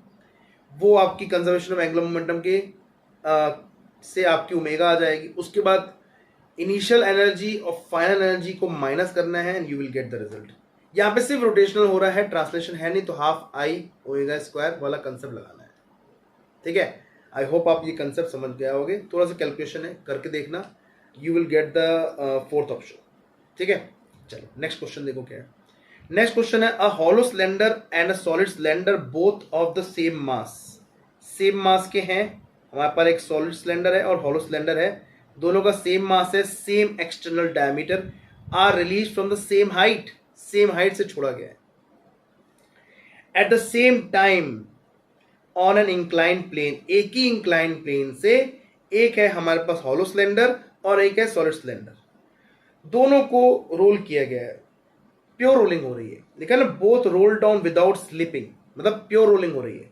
वो आपकी कंजर्वेशन ऑफ एंगुलर मोमेंटम के से आपकी ओमेगा आ जाएगी। उसके बाद इनिशियल एनर्जी और फाइनल एनर्जी को माइनस करना है and you will get the result. यहाँ पे सिर्फ रोटेशनल हो रहा है, ट्रांसलेशन है नहीं, तो हाफ आई ओमेगा स्क्वायर वाला कंसेप्ट लगाना है। ठीक है, आई होप आप ये कंसेप्ट समझ गए होगे। थोड़ा सा कैलकुलेशन है, करके देखना, you will get the fourth option. ठीक है, चलो नेक्स्ट क्वेश्चन देखो क्या है। नेक्स्ट क्वेश्चन है, a hollow cylinder and a solid cylinder both of the same mass, same mass के हैं। हमारे पास एक सॉलिड सिलेंडर है और हॉलो सिलेंडर है, दोनों का सेम मास है, same external diameter, are release from the same height से छोड़ा गया है at the same time on an incline plane, एक ही इंक्लाइन प्लेन से, एक है हमारे पास हॉलो सिलेंडर और एक है सॉलिड सिलेंडर, दोनों को रोल किया गया है, प्योर रोलिंग हो रही है, देखा ना, both roll down without slipping, मतलब प्योर रोलिंग हो रही है।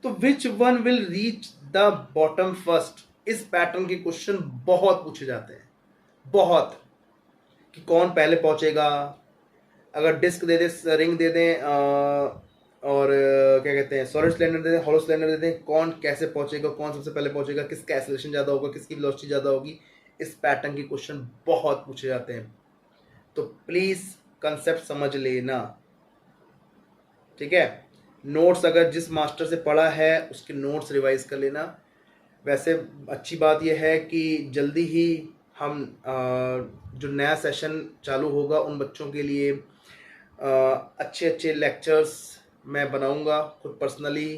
तो which one will reach the bottom first, इस पैटर्न के क्वेश्चन बहुत पूछे जाते हैं, बहुत, कि कौन पहले पहुंचेगा, अगर डिस्क दे दे, रिंग दे दें और क्या कहते हैं सॉलिड सिलेंडर दे दें, हॉलो सिलेंडर दे दें, कौन कैसे पहुंचेगा, कौन सबसे पहले पहुंचेगा, किसका एक्सेलरेशन ज़्यादा होगा, किसकी वेलोसिटी ज़्यादा होगी, इस पैटर्न के क्वेश्चन बहुत पूछे जाते हैं। तो प्लीज़ कंसेप्ट समझ लेना, ठीक है। नोट्स अगर जिस मास्टर से पढ़ा है उसके नोट्स रिवाइज कर लेना। वैसे अच्छी बात यह है कि जल्दी ही हम जो नया सेशन चालू होगा उन बच्चों के लिए अच्छे अच्छे लेक्चर्स मैं बनाऊंगा, खुद पर्सनली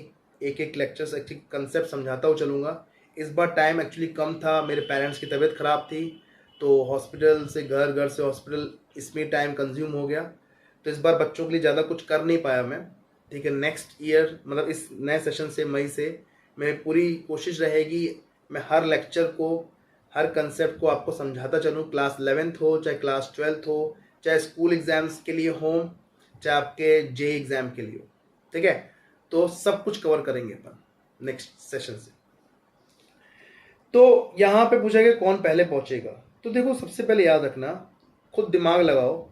एक एक लेक्चर्स एक एक कंसेप्ट समझाता हुआ चलूँगा। इस बार टाइम एक्चुअली कम था, मेरे पेरेंट्स की तबीयत ख़राब थी, तो हॉस्पिटल से घर, घर से हॉस्पिटल, इसमें टाइम कंज्यूम हो गया, तो इस बार बच्चों के लिए ज़्यादा कुछ कर नहीं पाया मैं, ठीक है। नेक्स्ट ईयर मतलब इस नए सेशन से, मई से, मैं पूरी कोशिश रहेगी मैं हर लेक्चर को, हर कंसेप्ट को आपको समझाता चलूँ, क्लास 11th हो, चाहे क्लास 12th हो, चाहे स्कूल एग्ज़ाम्स के लिए हो, चाहे आपके जे एग्ज़ाम के लिए हो, ठीक है। तो सब कुछ कवर करेंगे अपन नेक्स्ट सेशन से। तो यहाँ पे पूछा गया कौन पहले पहुँचेगा, तो देखो सबसे पहले याद रखना, खुद दिमाग लगाओ,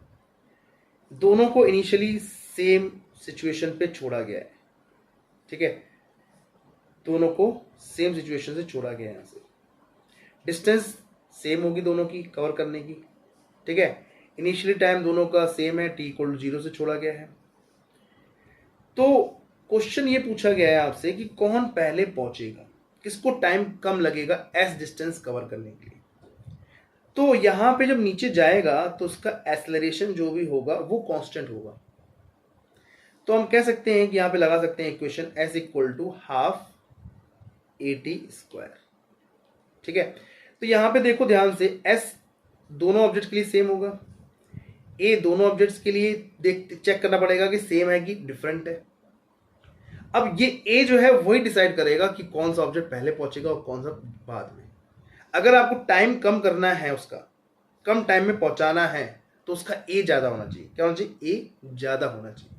दोनों को इनिशियली सेम सिचुएशन पे छोड़ा गया है, ठीक है, दोनों को सेम सिचुएशन से छोड़ा गया है, यहाँ से डिस्टेंस सेम होगी दोनों की कवर करने की, ठीक है। इनिशियली टाइम दोनों का सेम है, t=0 से छोड़ा गया है। तो क्वेश्चन ये पूछा गया है आपसे कि कौन पहले पहुंचेगा, किसको टाइम कम लगेगा एस डिस्टेंस कवर करने के लिए। तो यहां पे जब नीचे जाएगा तो उसका एक्सेलरेशन जो भी होगा वो कांस्टेंट होगा, तो हम कह सकते हैं कि यहां पे लगा सकते हैं इक्वेशन s=12 at², ठीक है। तो यहां पे देखो ध्यान से, s दोनों ऑब्जेक्ट के लिए सेम होगा, a दोनों ऑब्जेक्ट्स के लिए देख चेक करना पड़ेगा कि सेम है कि डिफरेंट है। अब ये a जो है वही डिसाइड करेगा कि कौन सा ऑब्जेक्ट पहले पहुंचेगा और कौन सा बाद में। अगर आपको टाइम कम करना है, उसका कम टाइम में पहुंचाना है, तो उसका a ज्यादा होना चाहिए। क्या होना चाहिए? a ज्यादा होना चाहिए।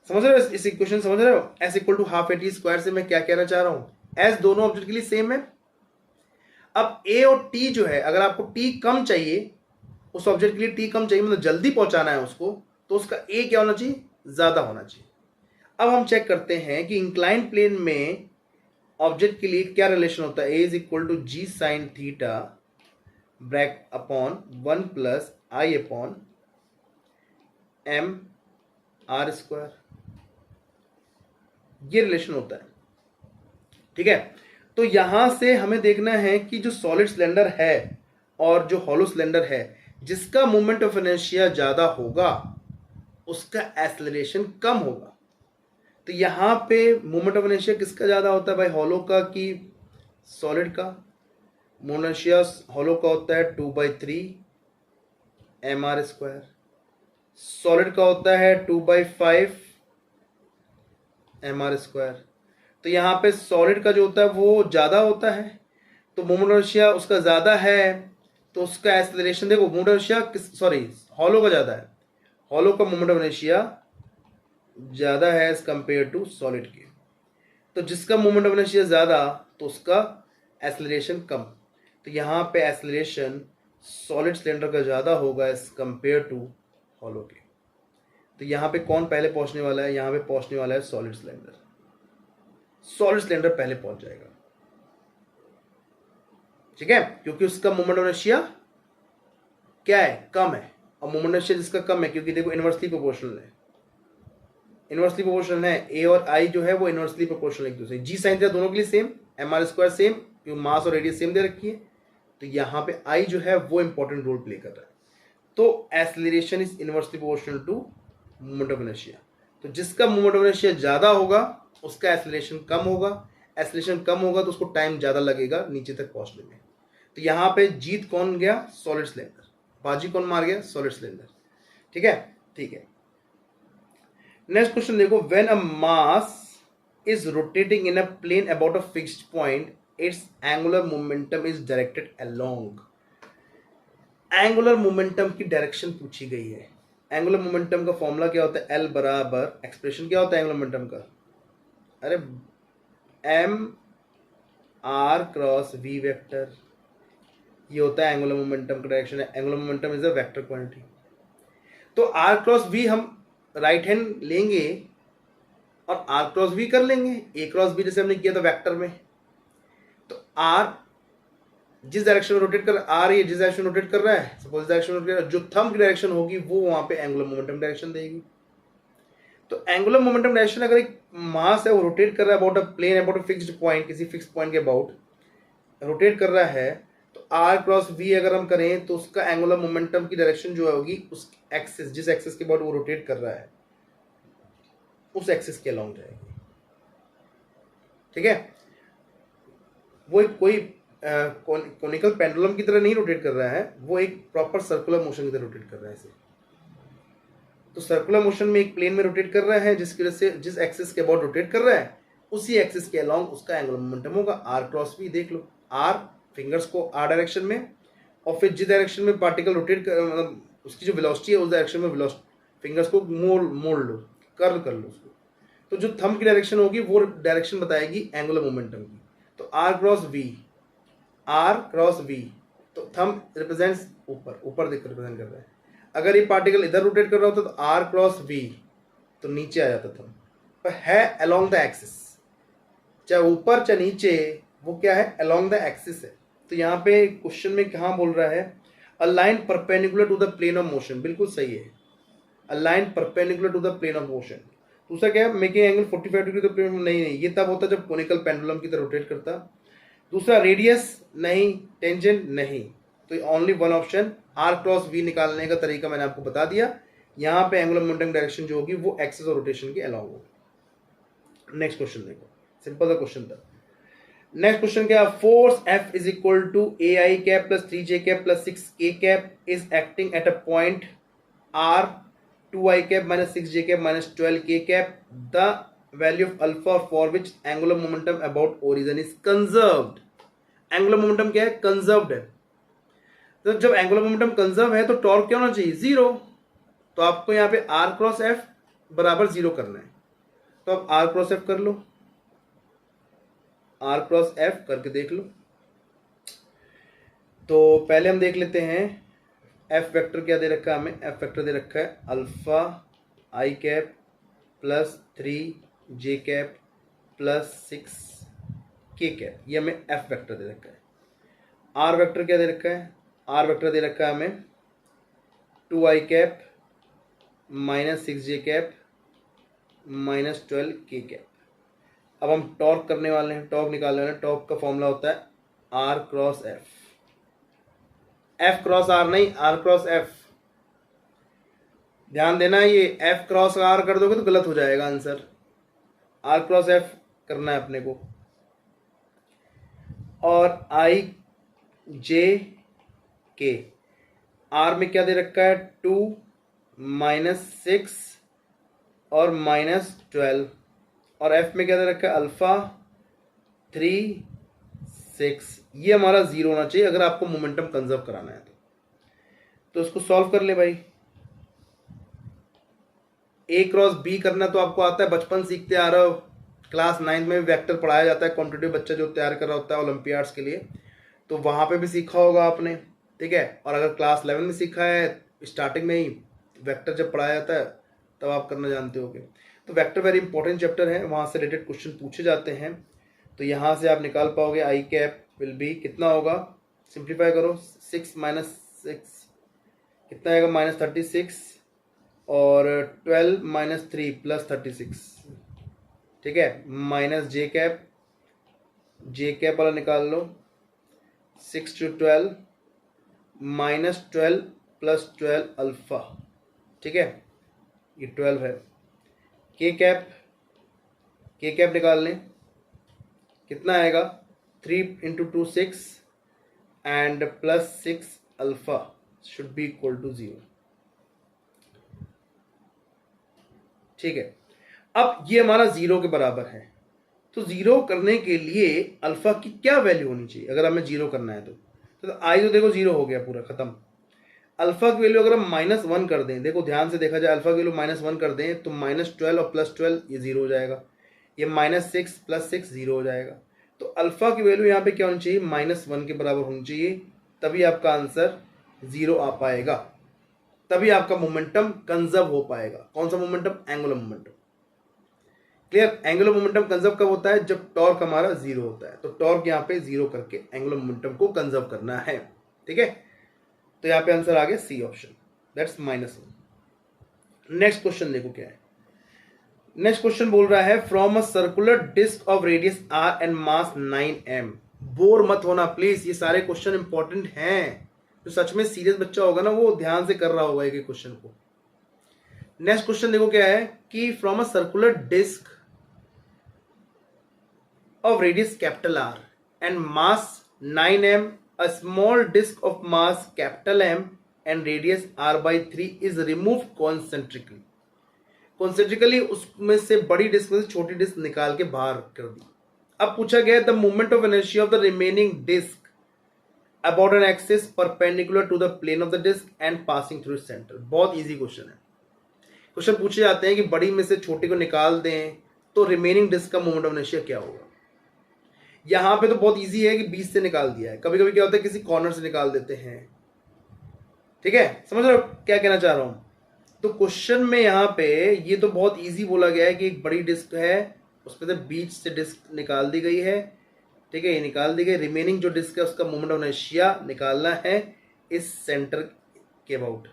समझ रहे हो इस इक्वेशन, समझ रहे हो? s=12 at² से मैं क्या कहना चाह रहा हूं, s दोनों ऑब्जेक्ट के लिए सेम है। अब a और t जो है, अगर आपको t कम चाहिए, उस ऑब्जेक्ट के लिए t कम चाहिए, मतलब जल्दी पहुंचाना है उसको, तो उसका a क्या होना चाहिए? ज्यादा होना चाहिए। अब हम चेक करते हैं कि इंक्लाइन प्लेन में ऑब्जेक्ट के लिए क्या रिलेशन होता है, a=g sin theta bracket upon 1 + i upon m r², ये रिलेशन होता है, ठीक है। तो यहां से हमें देखना है कि जो सॉलिड सिलेंडर है और जो हॉलो सिलेंडर है, जिसका मोमेंट ऑफ इनर्शिया ज्यादा होगा उसका एक्सेलरेशन कम होगा। तो यहां पे मोमेंट ऑफ इनर्शिया किसका ज्यादा होता है भाई, हॉलो का कि सॉलिड का? मोमेंट हॉलो का होता है 2/3 mr², सॉलिड का होता है 2/5 mr²। तो यहाँ पे सॉलिड का जो होता है वो ज़्यादा होता है, तो मोमेंट ऑफ इनर्शिया उसका ज़्यादा है, तो उसका एक्सेलरेशन देखो, moment of inertia sorry hollow का ज़्यादा है, हॉलो का मोमेंट ऑफ इनर्शिया ज़्यादा है एज कंपेयर टू सॉलिड के। तो जिसका मोमेंट ऑफ इनर्शिया ज़्यादा तो उसका एक्सेलरेशन कम। तो यहाँ पे एक्सेलरेशन सॉलिड सिलेंडर का ज़्यादा होगा एज कंपेयर टू हॉलो के। तो यहाँ पे कौन पहले पहुँचने वाला है? यहाँ पे पहुँचने वाला है सॉलिड सिलेंडर। सॉलिड सिलेंडर पहले पहुँच जाएगा, ठीक है, क्योंकि उसका मोमेंट ऑफ इनर्शिया क्या है? कम है। और मोमेंट ऑफ इनर्शिया जिसका कम है, क्योंकि देखो इनवर्सली प्रोपोर्शनल है, इनवर्सली प्रोपोर्शनल है, ए और आई जो है वो इनवर्सली प्रोपोर्शनल एक दूसरे, जी साइन थीटा दोनों के लिए सेम, mr² सेम, क्योंकि मास और रेडियस सेम दे रखी है। तो यहाँ पे आई जो है वो इंपॉर्टेंट रोल प्ले कर रहा है। तो acceleration is inversely proportional to moment of inertia. तो जिसका मोमेंट ऑफ इनर्शिया ज़्यादा होगा उसका एक्सेलरेशन कम होगा, एक्सेलरेशन कम होगा तो उसको टाइम ज़्यादा लगेगा नीचे तक पहुँचने में। तो यहाँ पे जीत कौन गया? Solid cylinder. बाजी कौन मार गया? Solid cylinder. ठीक है, ठीक है। नेक्स्ट क्वेश्चन देखो, when a mass is rotating in a plane about a fixed point its angular momentum is directed along. Angular momentum की डायरेक्शन पूछी गई है। एंगुलर मोमेंटम का फॉर्मूला क्या होता है? एल बराबर, एक्सप्रेशन क्या होता है एंगुलर मोमेंटम का? अरे M R cross V vector, ये होता है एंगुलर मोमेंटम का डायरेक्शन है। Angular momentum is a vector quantity. तो आर क्रॉस वी हम राइट हैंड लेंगे और आर क्रॉस वी कर लेंगे, ए क्रॉस बी जैसे हमने किया था वेक्टर में। तो आर जिस डायरेक्शन में रोटेट कर आर, ये जिस डायरेक्शन में रोटेट कर रहा है, सपोज डायरेक्शन रोटेट कर रहा है, जो थंब की डायरेक्शन होगी वो वहां पे एंगुलर मोमेंटम डायरेक्शन देगी। तो एंगुलर मोमेंटम डायरेक्शन, अगर एक मास है वो रोटेट कर रहा है about a plane about a fixed point, किसी फिक्स पॉइंट के अबाउट रोटेट कर रहा है, तो आर क्रॉस वी अगर हम करें तो उसका एंगुलर मोमेंटम की डायरेक्शन जो होगी उस एक्सिस, जिस एक्सिस के अबाउट वो रोटेट कर रहा है उस एक्सिस के अलोंग जाएगी। ठीक है, वो एक कोई कोनिकल पेंडुलम की तरह नहीं रोटेट कर रहा है, वो एक प्रॉपर सर्कुलर मोशन की तरह रोटेट कर रहा है इसे। तो सर्कुलर मोशन में एक प्लेन में रोटेट कर रहा है, जिसकी वजह से जिस एक्सिस के अबाउट रोटेट कर रहा है उसी एक्सिस के अलोंग उसका एंगुलर मोमेंटम होगा। आर क्रॉस वी देख लो, आर फिंगर्स को आर डायरेक्शन में, और फिर जिस डायरेक्शन में पार्टिकल रोटेट कर, मतलब उसकी जो वेलोसिटी है उस डायरेक्शन में फिंगर्स को मोड़ लो, कर्ल कर लो उसको। तो जो थंब की डायरेक्शन होगी वो डायरेक्शन बताएगी एंगुलर मोमेंटम की। तो R cross V, R cross V, तो थंब रिप्रेजेंट्स ऊपर, ऊपर देख रिप्रेजेंट कर रहा है। अगर ये पार्टिकल इधर रोटेट कर रहा होता तो आर क्रॉस वी तो नीचे आ जाता थंब, पर है अलोंग द एक्सिस, चाहे ऊपर चाहे नीचे, वो क्या है? अलोंग द एक्सिस है। तो यहाँ पे क्वेश्चन में कहाँ बोल रहा है? A line perpendicular to the plane of motion, बिल्कुल सही है, a line perpendicular to the plane of motion. दूसरा क्या है? Making angle 45 degree to plane, नहीं नहीं, ये तब होता जब कोनिकल पेंडुलम की तरह रोटेट करता। दूसरा रेडियस नहीं, टेंजेंट नहीं, तो only one option. R cross V निकालने का तरीका मैंने आपको बता दिया। यहाँ पे एंगुलर मोमेंटम डायरेक्शन जो होगी वो एक्सिस और रोटेशन के अलाउंग होगी। नेक्स्ट क्वेश्चन देखो, सिंपल सा क्वेश्चन था। नेक्स्ट क्वेश्चन क्या? Force F is equal to A I cap plus 3j cap plus 6k cap is acting at a point R 2i cap minus 6j cap minus 12k cap. The value of alpha for which angular momentum about origin is conserved. Angular momentum क्या है? Conserved है। तो जब angular momentum conserve है तो torque क्या होना चाहिए? जीरो। तो आपको यहाँ पे आर क्रॉस एफ बराबर जीरो करना है। तो आप आर क्रॉस एफ कर लो, आर क्रॉस एफ करके देख लो। तो पहले हम देख लेते हैं एफ वेक्टर क्या दे रखा है हमें। एफ वेक्टर दे रखा है alpha I cap plus 3j cap plus 6k cap, ये हमें एफ वेक्टर दे रखा है। आर वेक्टर क्या दे रखा है? आर वेक्टर दे रखा है हमें 2i cap minus 6j cap minus 12k cap. अब हम टॉर्क करने वाले हैं, टॉर्क निकालने वाले हैं। टॉर्क का फॉर्मूला होता है R cross F, F cross R नहीं, आर क्रॉस एफ। ध्यान देना, ये एफ क्रॉस आर कर दोगे तो गलत हो जाएगा आंसर। आर क्रॉस एफ करना है अपने को। और आई जे के, आर में क्या दे रखा है? 2 माइनस 6 और माइनस 12, और एफ में क्या दे रखा है? अल्फा 3 6। ये हमारा जीरो होना चाहिए अगर आपको मोमेंटम कंजर्व कराना है तो इसको सॉल्व कर ले भाई। ए क्रॉस बी करना तो आपको आता है, बचपन सीखते आ रहे हो, क्लास 9 में वेक्टर पढ़ाया जाता है, कॉम्पिटिटिव बच्चा जो तैयार कर रहा होता है ओलंपियाड्स के लिए, तो वहाँ पे भी सीखा होगा आपने। ठीक है, और अगर क्लास 11 में सीखा है स्टार्टिंग में ही वेक्टर जब पढ़ाया जाता है तब आप करना जानते होगे। तो वेक्टर वेरी इंपॉर्टेंट चैप्टर है, वहाँ से रिलेटेड क्वेश्चन पूछे जाते हैं। तो यहाँ से आप निकाल पाओगे आई कैप विल बी कितना होगा? सिंप्लीफाई करो, 6 माइनस 6 कितना आएगा? माइनस 36, और 12 माइनस 3 प्लस 36। ठीक है, माइनस जे कैप, जे कैप वाला निकाल लो, 6 to 12 माइनस 12 प्लस 12 अल्फा। ठीक है, ये 12 है। के कैप, के कैप निकाल लें, कितना आएगा? 3 into 2 6 and plus 6 alpha. Should be equal to 0। ठीक है, अब ये हमारा 0 के बराबर है, तो 0 करने के लिए अल्फा की क्या वैल्यू होनी चाहिए अगर हमें 0 करना है तो आई तो देखो 0 हो गया पूरा खत्म। अल्फा की वैल्यू अगर हम -1 कर दें, देखो ध्यान से देखा जाए, अल्फा की वैल्यू -1 कर दें तो -12 और +12 ये 0 हो जाएगा, ये -6 + 6 0 हो जाएगा। तो अल्फा की वैल्यू यहाँ पे क्या होनी चाहिए, -1 के बराबर होनी चाहिए, तभी आपका आंसर 0 आ पाएगा, तभी आपका मोमेंटम कंजर्व हो पाएगा। कौन सा momentum, angular momentum. Clear, angular momentum conserve कब होता है, जब टॉर्क हमारा 0 होता है, तो टॉर्क यहाँ पे 0 करके एंगुलर मोमेंटम को कंजर्व करना है। ठीक है, तो यहाँ पे आंसर आ गया C option, that's -1। Next question देखो क्या है। नेक्स्ट क्वेश्चन बोल रहा है from a circular disc of radius r and mass 9m। Bore मत होना प्लीज, ये सारे क्वेश्चन इंपॉर्टेंट हैं, जो सच में सीरियस बच्चा होगा ना वो ध्यान से कर रहा होगा एक क्वेश्चन को। नेक्स्ट क्वेश्चन देखो क्या है कि from a circular disc of radius capital R and mass 9m, a small disk of mass capital M and radius r/3 is removed concentrically। Concentrically उसमें से बड़ी डिस्क में से छोटी डिस्क निकाल के बाहर कर दी। अब पूछा गया the movement of inertia of the remaining disc about an axis perpendicular to the plane of the disc and passing through centre. बहुत इजी क्वेश्चन है। क्वेश्चन पूछे जाते हैं कि बड़ी में से छोटी को निकाल दें तो रिमेनिंग डिस्क का मूवमेंट ऑफ इनर्शिया क्या होगा। यहां पे तो बहुत इजी है कि 20 से निकाल दिया है, कभी कभी क्या होता है किसी कॉर्नर से निकाल देते हैं। ठीक है, समझ रहे हो क्या कहना चाह रहा हूं। तो क्वेश्चन में यहाँ पे ये तो बहुत इजी बोला गया है कि एक बड़ी डिस्क है, उसमें से बीच से डिस्क निकाल दी गई है। ठीक है, ये निकाल दी गई, रिमेनिंग जो डिस्क है उसका मोमेंट ऑफ इनर्शिया निकालना है इस सेंटर के अबाउट,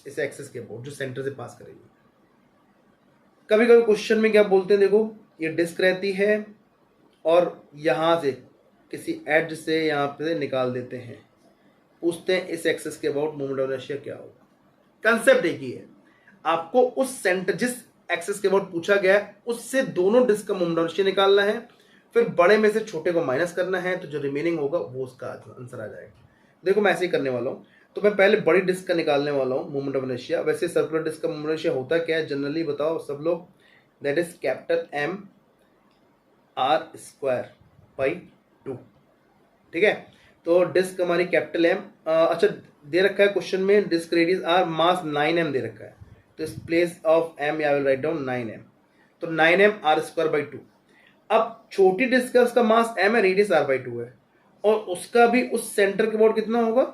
इस एक्सिस के अबाउट जो सेंटर से पास करेगी। कभी कभी क्वेश्चन में क्या बोलते हैं, देखो ये डिस्क रहती है और यहां से किसी एज से यहाँ पे निकाल देते हैं, पूछते हैं इस एक्सिस के अबाउट मोमेंट ऑफ इनर्शिया क्या होगा। कंसेप्ट एक ही है, आपको उस सेंटर जिस एक्सिस के अबाउट पूछा गया है उससे दोनों डिस्क का मोमेंट ऑफ इनर्शिया निकालना है, फिर बड़े में से छोटे को माइनस करना है, तो जो रिमेनिंग होगा वो उसका आंसर आ जाएगा। देखो मैं ऐसे ही करने वाला हूँ, तो मैं पहले बड़ी डिस्क का निकालने वाला हूँ मोमेंट ऑफ इनर्शिया। वैसे सर्कुलर डिस्क का मोमेंट ऑफ इनर्शिया होता क्या है जनरली बताओ सब लोग, that is capital M r²/2। ठीक है, तो डिस्क हमारी कैपिटल M, अच्छा दे रखा है क्वेश्चन में डिस्क रेडियस r, मास 9m दे रखा है, तो इस place of m I will write down 9m, तो 9m r²/2। अब छोटी डिस्क है उसका मास m है, रेडियस r/2 है, और उसका भी उस सेंटर के अबाउट कितना होगा,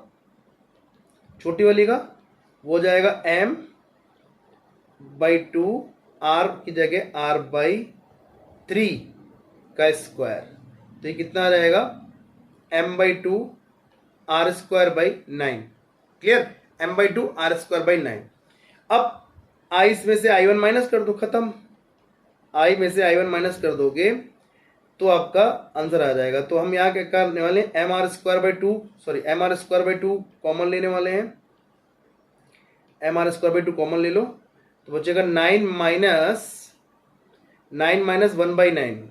छोटी वाली का वो जाएगा m/2, r की जगह r/3 का स्क्वायर, तो ये कितना आ जाएगा m/2 r²/9। Clear, m/2 r²/9। अब i में से i1 माइनस कर दो, खत्म। i में से i1 माइनस कर दोगे तो आपका आंसर आ जाएगा। तो हम यहाँ क्या करने वाले हैं, mr² कॉमन लेने वाले हैं, mr² कॉमन ले लो, तो बचेगा 9 माइनस 1/9।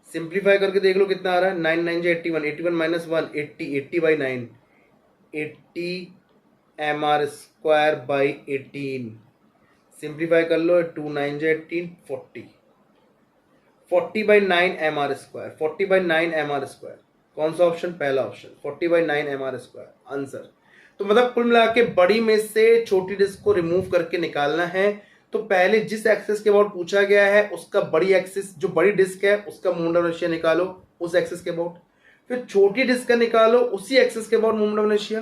सिंप्लीफाई करके देख लो कितना आ रहा है, 9 9 81, 81 माइनस 1 80, 80/9, 80 mr²/18। सिंप्लीफाई कर लो, 2 9 18, 40, 40/9 mr², 40/9 mr²। कौन सा ऑप्शन, पहला ऑप्शन 40/9 mr², आंसर। तो मतलब कुल मिला के बड़ी में से छोटी डिस्क को रिमूव करके निकालना है, तो पहले जिस एक्सिस के अबाउट पूछा गया है उसका बड़ी एक्सिस जो बड़ी डिस्क है उसका मोमेंट ऑफ इनर्शिया निकालो उस एक्सिस के अबाउट, फिर छोटी डिस्क का निकालो उसी एक्सिस के अबाउट मोमेंट ऑफ इनर्शिया,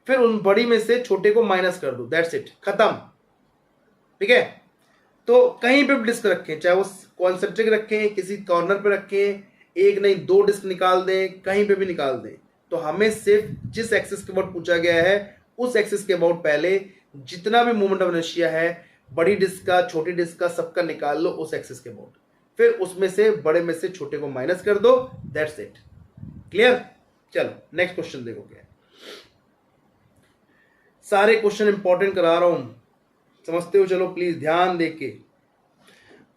फिर उन बड़ी में से छोटे को माइनस कर दो, दैट्स इट, खत्म। ठीक है, तो कहीं पे भी डिस्क रखें, चाहे वो कॉन्सेंट्रिक रखें, किसी कॉर्नर पे रखें, एक नहीं 2 डिस्क निकाल दें, कहीं पे भी निकाल दें, तो हमें सिर्फ जिस एक्सिस के अबाउट पूछा गया है उस एक्सिस के अबाउट पहले जितना भी मोमेंट ऑफ इनर्शिया है बड़ी डिस्क का छोटी डिस्क का सबका निकाल लो उस एक्सिस के अबाउट, फिर उसमें से बड़े में से छोटे को माइनस कर दो, दैट्स इट। क्लियर, चलो नेक्स्ट क्वेश्चन देखो क्या है। सारे क्वेश्चन इंपॉर्टेंट करा रहा हूं, समझते हो, चलो प्लीज ध्यान देके।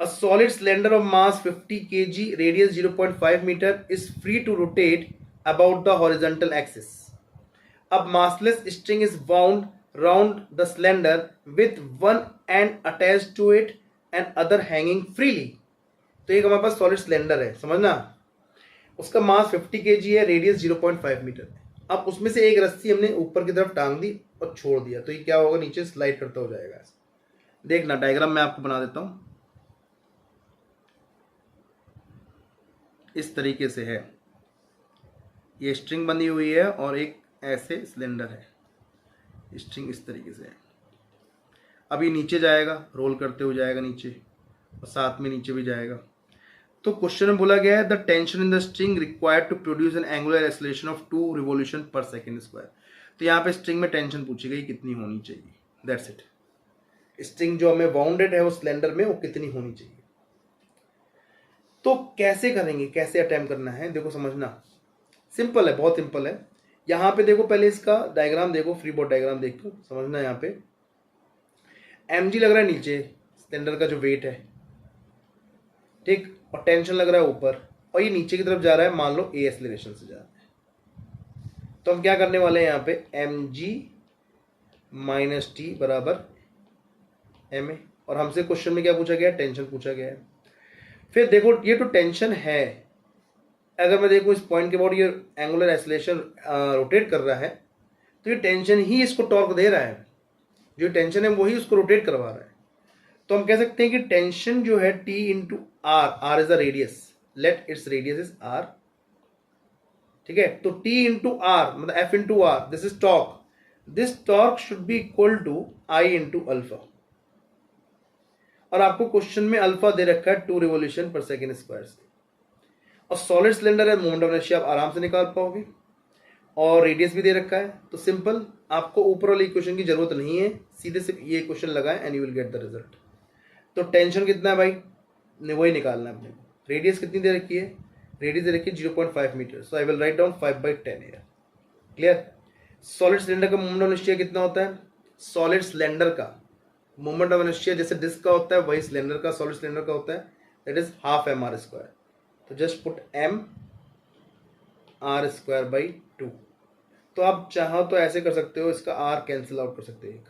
A solid cylinder of mass 50 kg, radius 0.5 meter is free to rotate about the horizontal axis. अब massless string is bound round the cylinder with one end attach to it and other hanging freely. तो एक हमारे पास solid cylinder है, समझना, उसका mass 50 kg है, radius 0.5 metre है। अब उसमें से एक रस्सी हमने ऊपर की तरफ टांग दी और छोड़ दिया, तो ये क्या होगा, नीचे स्लाइड करता हो जाएगा। देखना डायग्राम मैं आपको बना देता हूं, इस तरीके से है, ये स्ट्रिंग बनी हुई है और एक ऐसे सिलेंडर है, स्ट्रिंग इस तरीके से है। अब ये नीचे जाएगा, रोल करते हुए जाएगा नीचे और साथ में नीचे भी जाएगा। तो क्वेश्चन में बोला गया है the tension in the string required to produce an angular acceleration of 2 revolution per second square. तो यहाँ पे स्ट्रिंग में टेंशन पूछी गई कितनी होनी चाहिए, दैट्स इट। स्ट्रिंग जो हमें बाउंडेड है वो सिलेंडर में, वो कितनी होनी चाहिए। तो कैसे करेंगे, कैसे अटेम्प्ट करना है, देखो समझना, सिंपल है, बहुत सिंपल है। यहाँ पे देखो, पहले इसका डायग्राम देखो, फ्री बॉडी डायग्राम देखो, समझना। यहाँ पे mg लग रहा है नीचे, सिलेंडर का जो वेट है, ठीक, और टेंशन लग रहा है ऊपर, और ये नीचे की तरफ जा रहा है, मान लो a एक्सेलरेशन से जा रहा है। तो हम क्या करने वाले हैं यहाँ पे, mg माइनस टी बराबर ma, और हमसे क्वेश्चन में क्या पूछा गया, टेंशन पूछा गया है। फिर देखो ये तो टेंशन है, अगर मैं देखूँ इस पॉइंट के बाद ये एंगुलर एक्सेलरेशन रोटेट कर रहा है, तो ये टेंशन ही इसको टॉर्क दे रहा है, जो टेंशन है वही उसको रोटेट करवा रहा है। तो हम कह सकते हैं कि टेंशन जो है T into R, R is the radius, let it's radius is R, ठीक है। तो T इंटू आर मतलब F into R, this is torque, this torque should be equal to I into alpha, और आपको question में alpha दे रखा है 2 revolution per second square से, और सॉलिड सिलेंडर है, मोमेंट ऑफ इनर्शिया आप आराम से निकाल पाओगे, और रेडियस भी दे रखा है। तो सिंपल, आपको ऊपर वाले इक्वेशन की जरूरत नहीं है, सीधे सिर्फ ये क्वेश्चन लगाएं and you will get the result. तो टेंशन कितना है भाई, वही निकालना है अपने को। रेडियस कितनी दे रखी है, रेडियस दे रखी है 0.5 metre, so I will write down 5/10 here, clear. Solid cylinder का मोमेंट ऑफ इनर्शिया कितना होता है, सॉलिड सिलेंडर का मोमेंट ऑफ इनर्शिया जैसे डिस्क का होता है, वही सिलेंडर का, सॉलिड सिलेंडर का होता है, दैट इज हाफ mr²। तो जस्ट पुट mr²/2। तो आप चाहो तो ऐसे कर सकते हो, इसका r कैंसिल आउट कर सकते हो, एक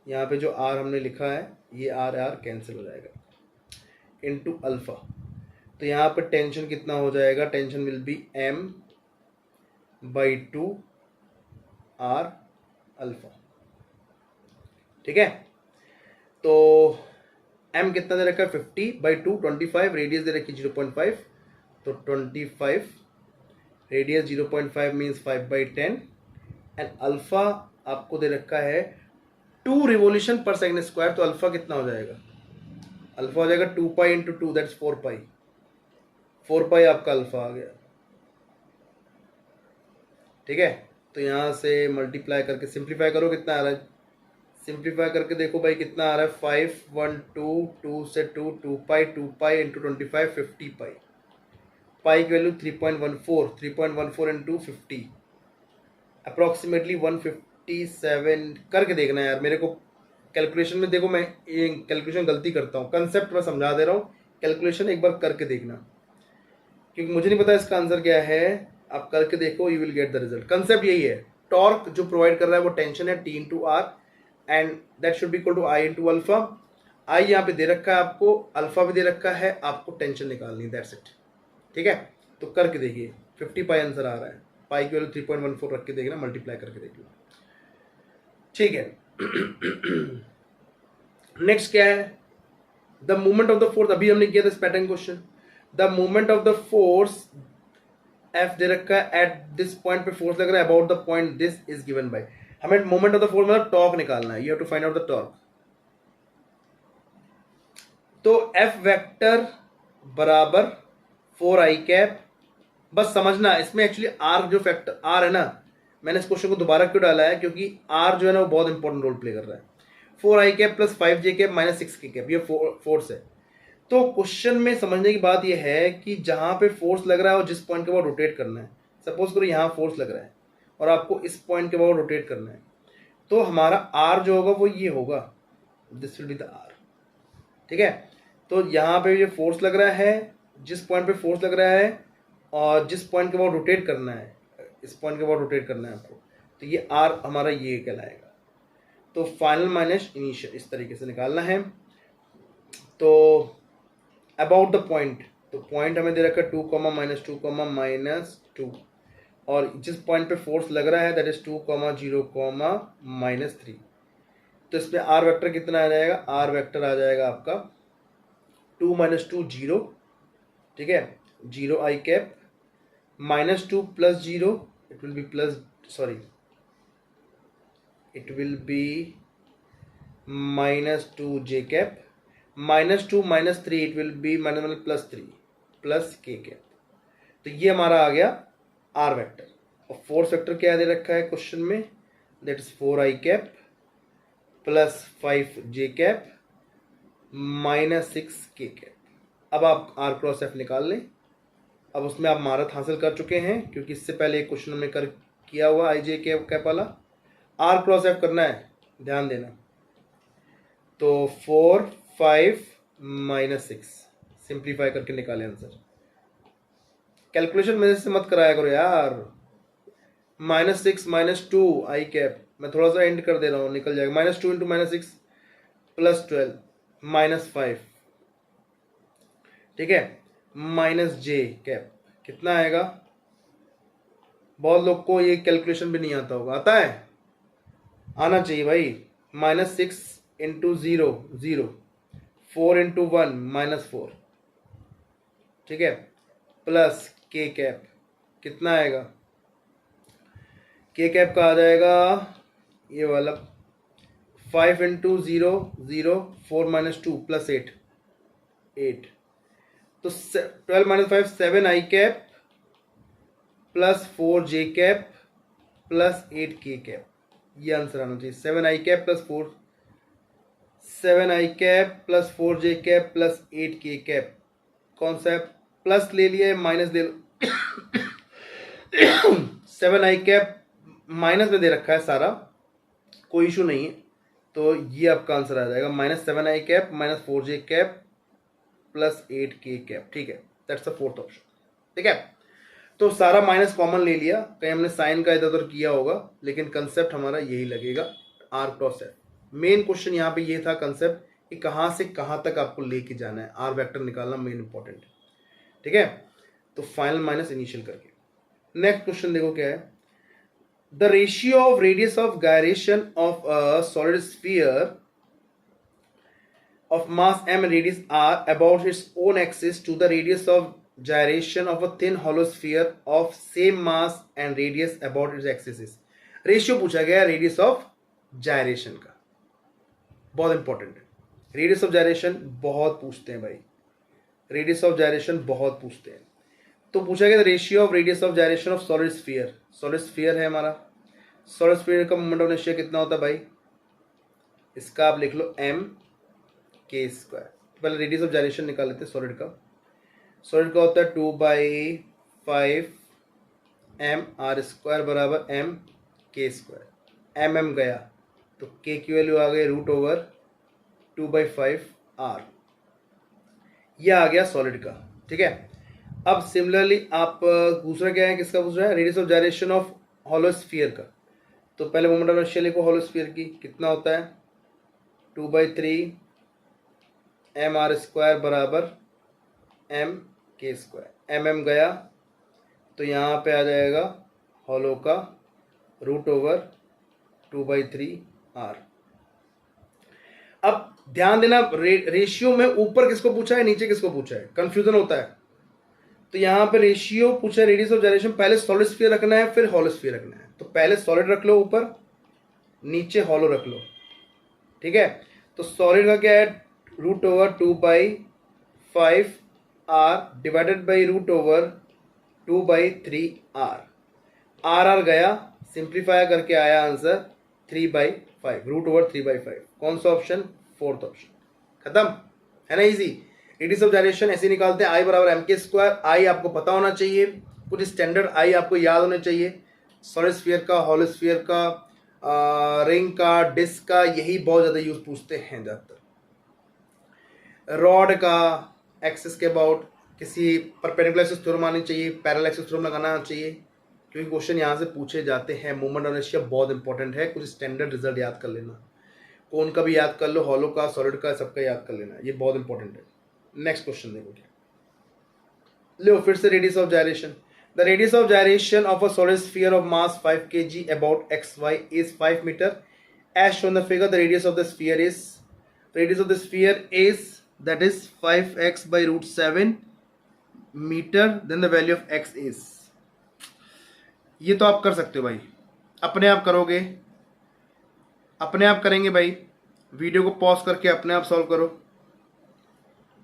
यहाँ पे जो r हमने लिखा है ये r कैंसिल हो जाएगा, इनटू अल्फा। तो यहाँ पे टेंशन कितना हो जाएगा, tension will be m/2 r alpha, ठीक है। तो m कितना दे रखा है 50/2 25, रेडियस दे रखी 0.5, तो 25, रेडियस 0.5 मीन्स 5/10, एंड अल्फा आपको दे रखा है 2 रिवोल्यूशन पर सेकेंड स्क्वायर। तो अल्फा कितना हो जाएगा, अल्फा हो जाएगा 2π इंटू 2, दैट्स 4π, 4π आपका अल्फा आ गया, ठीक है। तो यहाँ से मल्टीप्लाई करके सिंप्लीफाई करो, कितना आ रहा है, सिंप्लीफाई करके देखो भाई कितना आ रहा है, 5 1 2 2 से 2 2π इंटू 25 50π, पाई की वैल्यू 3.14, 3.14 इंटू 50 अप्रॉक्सीमेटली 157। करके देखना यार, मेरे को कैलकुलेशन में देखो, मैं ये कैलकुलेशन गलती करता हूँ, कंसेप्ट मैं समझा दे रहा हूँ, कैलकुलेशन एक बार करके देखना, क्योंकि मुझे नहीं पता इसका आंसर क्या है। आप करके देखो, you will get the result. Concept यही है, टॉर्क जो प्रोवाइड कर रहा है वो टेंशन है T into R, and that should be equal to I into alpha. I यहाँ पे दे रखा है आपको, अल्फा भी दे रखा है, आपको टेंशन निकालनी, दैट्स इट, ठीक है। तो करके देखिए, 50π आंसर आ रहा है, पाई की वैल्यू 3.14 रख के देखना, मल्टीप्लाई करके देख लो, ठीक है। नेक्स्ट क्या है, the movement of the force, अभी हमने किया था इस pattern question. The movement of the force F दे रखा है, एट दिस पॉइंट पे फोर्स लग रहा है, about the point this is given by, हमें मोमेंट ऑफ द फोर्स मतलब टॉर्क निकालना है, you have to find out the torque. तो F वेक्टर बराबर 4i कैप, बस समझना इसमें एक्चुअली R जो फैक्टर R है ना, मैंने इस क्वेश्चन को दोबारा क्यों डाला है, क्योंकि R जो है ना वो बहुत इंपॉर्टेंट रोल प्ले कर रहा है। 4i cap plus 5j cap minus 6k cap, ये फोर्स है। तो क्वेश्चन में समझने की बात यह है कि जहां पे फोर्स लग रहा है और जिस पॉइंट के बाद रोटेट करना है, सपोज करो यहाँ फोर्स लग रहा है और आपको इस पॉइंट के बाद रोटेट करना है, तो हमारा R जो होगा वो ये होगा, this will be the R, ठीक है। तो यहाँ पे ये फोर्स लग रहा है, जिस पॉइंट पे फोर्स लग रहा है और जिस पॉइंट के बाद रोटेट करना है, इस पॉइंट के बाद रोटेट करना है आपको, तो ये आर हमारा ये कहलाएगा। तो फाइनल माइनस इनिशियल इस तरीके से निकालना है। तो अबाउट द पॉइंट, तो पॉइंट हमें दे रखा है 2 -2 -2, और जिस पॉइंट पे फोर्स लग रहा है दैट इज 2 0 -3। तो इसमें आर वेक्टर कितना आ जाएगा, आर वेक्टर आ जाएगा आपका 2 -2 0, ठीक है, 0 I cap, -2 + 0 it will be plus, sorry it will be -2 j cap, -2 -3 it will be +3 plus k cap। तो ये हमारा आ गया आर वेक्टर। और फोर्स वेक्टर क्या दे रखा है क्वेश्चन में, that is 4 i cap plus 5 j cap -6 k cap. अब आप r क्रॉस f निकाल लें। अब उसमें आप महारत हासिल कर चुके हैं क्योंकि इससे पहले एक क्वेश्चन में कर किया हुआ आई जे कैप वाला। आर क्रॉस एफ करना है, ध्यान देना। तो 4 5 -6 सिंप्लीफाई करके निकाले आंसर। कैलकुलेशन मेरे से मत कराया करो यार। -6 -2 आई कैप, मैं थोड़ा सा एंड कर दे रहा हूँ, निकल जाएगा। -2 × -6 +12 -5, ठीक है, -j कैप कितना आएगा। बहुत लोग को ये कैलकुलेशन भी नहीं आता होगा, आता है, आना चाहिए भाई। -6 × 0 0, 4 × 1 -4, ठीक है, प्लस k कैप कितना आएगा, k कैप का आ जाएगा ये वाला 5 × 0 0, 4 -2 +8 8। तो 12 - 5 7 i cap plus 4 j cap plus 8 k cap, ये आंसर आना चाहिए। 7 i cap plus 4, 7 i cap plus 4 j cap plus 8 k cap. कौन सा है, प्लस ले लिया है, minus they 7 i cap minus में दे रखा है सारा, कोई इशू नहीं है। तो ये आपका आंसर आ जाएगा -7 i cap -4 j cap plus 8 k cap, ठीक है, दैट्स द फोर्थ ऑप्शन, ठीक है। तो सारा माइनस कॉमन ले लिया, कहीं हमने साइन का इधर उधर किया होगा, लेकिन कंसेप्ट हमारा यही लगेगा, R cross F. Main question यहाँ पे ये था कंसेप्ट कि कहाँ से कहाँ तक आपको लेके जाना है, आर वेक्टर निकालना मेन इंपॉर्टेंट है, ठीक है। तो फाइनल माइनस इनिशियल करके नेक्स्ट क्वेश्चन देखो क्या है। The ratio of radius of gyration of a solid sphere of mass m and radius r about its own axis to the radius of gyration of a thin hollow sphere of same mass and radius about its axis is। Ratio पूछा गया radius of gyration का, बहुत important है। Radius of gyration बहुत पूछते हैं भाई, radius of gyration बहुत पूछते हैं। तो पूछा गया ratio of radius of gyration of solid sphere. Solid sphere है हमारा, सॉलिड स्फीयर का मोमेंट ऑफ इनर्शिया कितना होता है भाई, इसका आप लिख लो m k स्क्वायर। पहले रेडियस ऑफ जायरेशन निकाल लेते हैं सॉलिड का। सॉलिड का होता है 2/5 m r स्क्वायर बराबर m k स्क्वायर। m गया तो k की वैल्यू आ गई √2/5 r, यह आ गया सॉलिड का, ठीक है। अब सिमिलरली आप दूसरा क्या है, किसका पूछ रहा है, radius of gyration of hollow sphere का। तो पहले मोमेंट ऑफ इनर्शिया लिखो हॉलो स्फीयर की, कितना होता है 2/3 m r स्क्वायर बराबर m k स्क्वायर। m गया तो यहाँ पे आ जाएगा हॉलो का √2/3 r। अब ध्यान देना, रेशियो में ऊपर किसको पूछा है, नीचे किसको पूछा है, कंफ्यूजन होता है। तो यहाँ पे रेशियो पूछा है रेडियस ऑफ जायरेशन, पहले सॉलिड स्फीयर रखना है फिर हॉलो स्फीयर रखना है। तो पहले सॉलिड रख लो ऊपर, नीचे हॉलो रख लो, ठीक है। तो सॉलिड का क्या है √2/5 r divided by √2/3 r। r गया, सिंप्लीफाई करके आया आंसर 3/5, √3/5। कौन सा ऑप्शन, फोर्थ ऑप्शन, खत्म है ना, इजी। रेडियस ऑफ जायरेशन ऐसे निकालते हैं, आई बराबर एम के स्क्वायर। आई आपको पता होना चाहिए, कुछ स्टैंडर्ड आई आपको याद होने चाहिए, सॉलिड स्फीयर का, हॉलो स्फीयर का, रिंग का, डिस्क का, यही बहुत ज़्यादा यूज पूछते हैं ज़्यादातर। रॉड का एक्सिस के अबाउट किसी परपेंडिकुलर एक्सिस थ्योरम आनी चाहिए, पैरेलल एक्सिस थ्योरम लगाना चाहिए, क्योंकि क्वेश्चन यहाँ से पूछे जाते हैं। मोमेंट ऑफ इनर्शिया बहुत इंपॉर्टेंट है, कुछ स्टैंडर्ड रिजल्ट याद कर लेना, कौन का भी याद कर लो, हॉलो का, सॉलिड का, सबका याद कर लेना, ये बहुत इंपॉर्टेंट है। नेक्स्ट क्वेश्चन देखो क्या, लो फिर से radius of gyration. The radius of gyration of a solid sphere of mass 5 kg about xy is 5 metre as shown the figure. The radius of the sphere is that is 5x by root 7 meter. Then the value of x is, ये तो आप कर सकते हो भाई, अपने आप करोगे, अपने आप करेंगे भाई, वीडियो को पॉज करके अपने आप सॉल्व करो।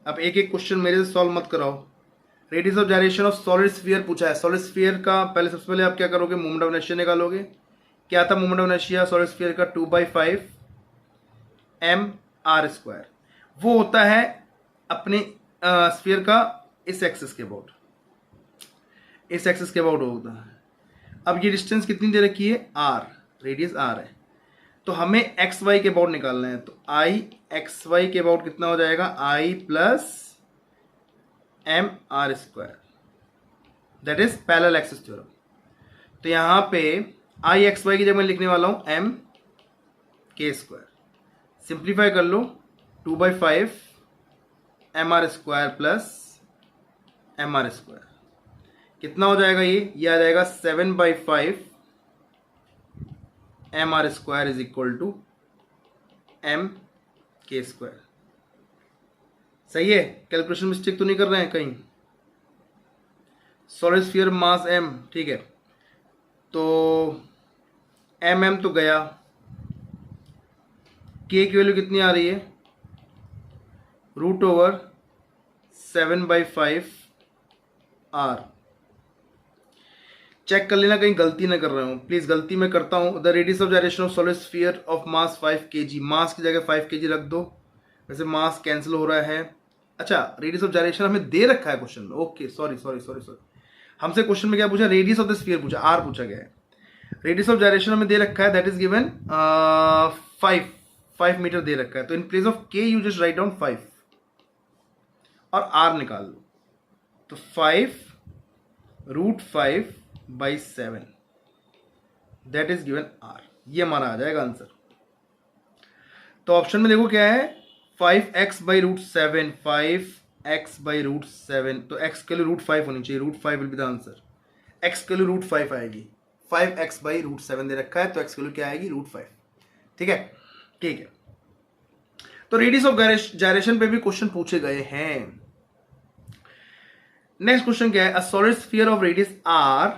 अब एक एक क्वेश्चन मेरे से सॉल्व मत कराओ। Radius of gyration of solid sphere पूछा है। सॉलिड स्फीयर का पहले, सबसे पहले आप क्या करोगे, मोमेंट ऑफ इनर्शिया निकालोगे। क्या था moment of inertia solid sphere का? 2/5 mr²। वो होता है अपने स्फीयर का इस एक्सिस के अबाउट, इस एक्सिस के अबाउट होता है। अब ये डिस्टेंस कितनी दे रखी है? r, रेडियस r है, तो हमें एक्स वाई के अबाउट निकालना है। तो i एक्स वाई के अबाउट कितना हो जाएगा? i plus mr², that is parallel axis theorem. तो यहां पे आई एक्स वाई की जगह मैं लिखने वाला हूं mk²। सिंप्लीफाई कर लो, 2/5 mr² प्लस mr², कितना हो जाएगा? ये आ जाएगा 7/5 mr² is equal to mk²। सही है? कैलकुलेशन मिस्टेक तो नहीं कर रहे हैं कहीं? सॉलिड स्फीयर मास m, ठीक है, तो mm तो गया, k की वैल्यू कितनी आ रही है? √7/5 r। चेक कर लेना कहीं गलती ना कर रहा हूं, प्लीज, गलती मैं करता हूं। The radius of gyration of solid sphere of mass 5 kg, मास की जगह 5 kg रख दो, वैसे मास कैंसिल हो रहा है। अच्छा, रेडियस ऑफ जायरेशन हमें दे रखा है क्वेश्चन में, ओके, सॉरी, हमसे क्वेश्चन में क्या पूछा? रेडियस ऑफ द स्फीयर पूछा, आर पूछा गया है। रेडियस ऑफ जायरेशन हमें दे रखा है, दैट इज गिवन 5 मीटर दे रखा है। तो इन प्लेस ऑफ के यू जस्ट राइट डाउन 5 और आर निकाल लो। तो 5√5/7 दैट इज गिवन आर, ये हमारा आ जाएगा आंसर। तो ऑप्शन में देखो क्या है, 5x/√7, 5x/√7, तो x के लिए √5 होनी चाहिए, √5 will be the answer. x के लिए √5 आएगी, 5x/√7 दे रखा है, तो x के लिए क्या आएगी? √5। ठीक है, ठीक है। तो रेडियस ऑफ जायरेशन पे भी क्वेश्चन पूछे गए हैं। नेक्स्ट क्वेश्चन क्या है? अ solid sphere of radius r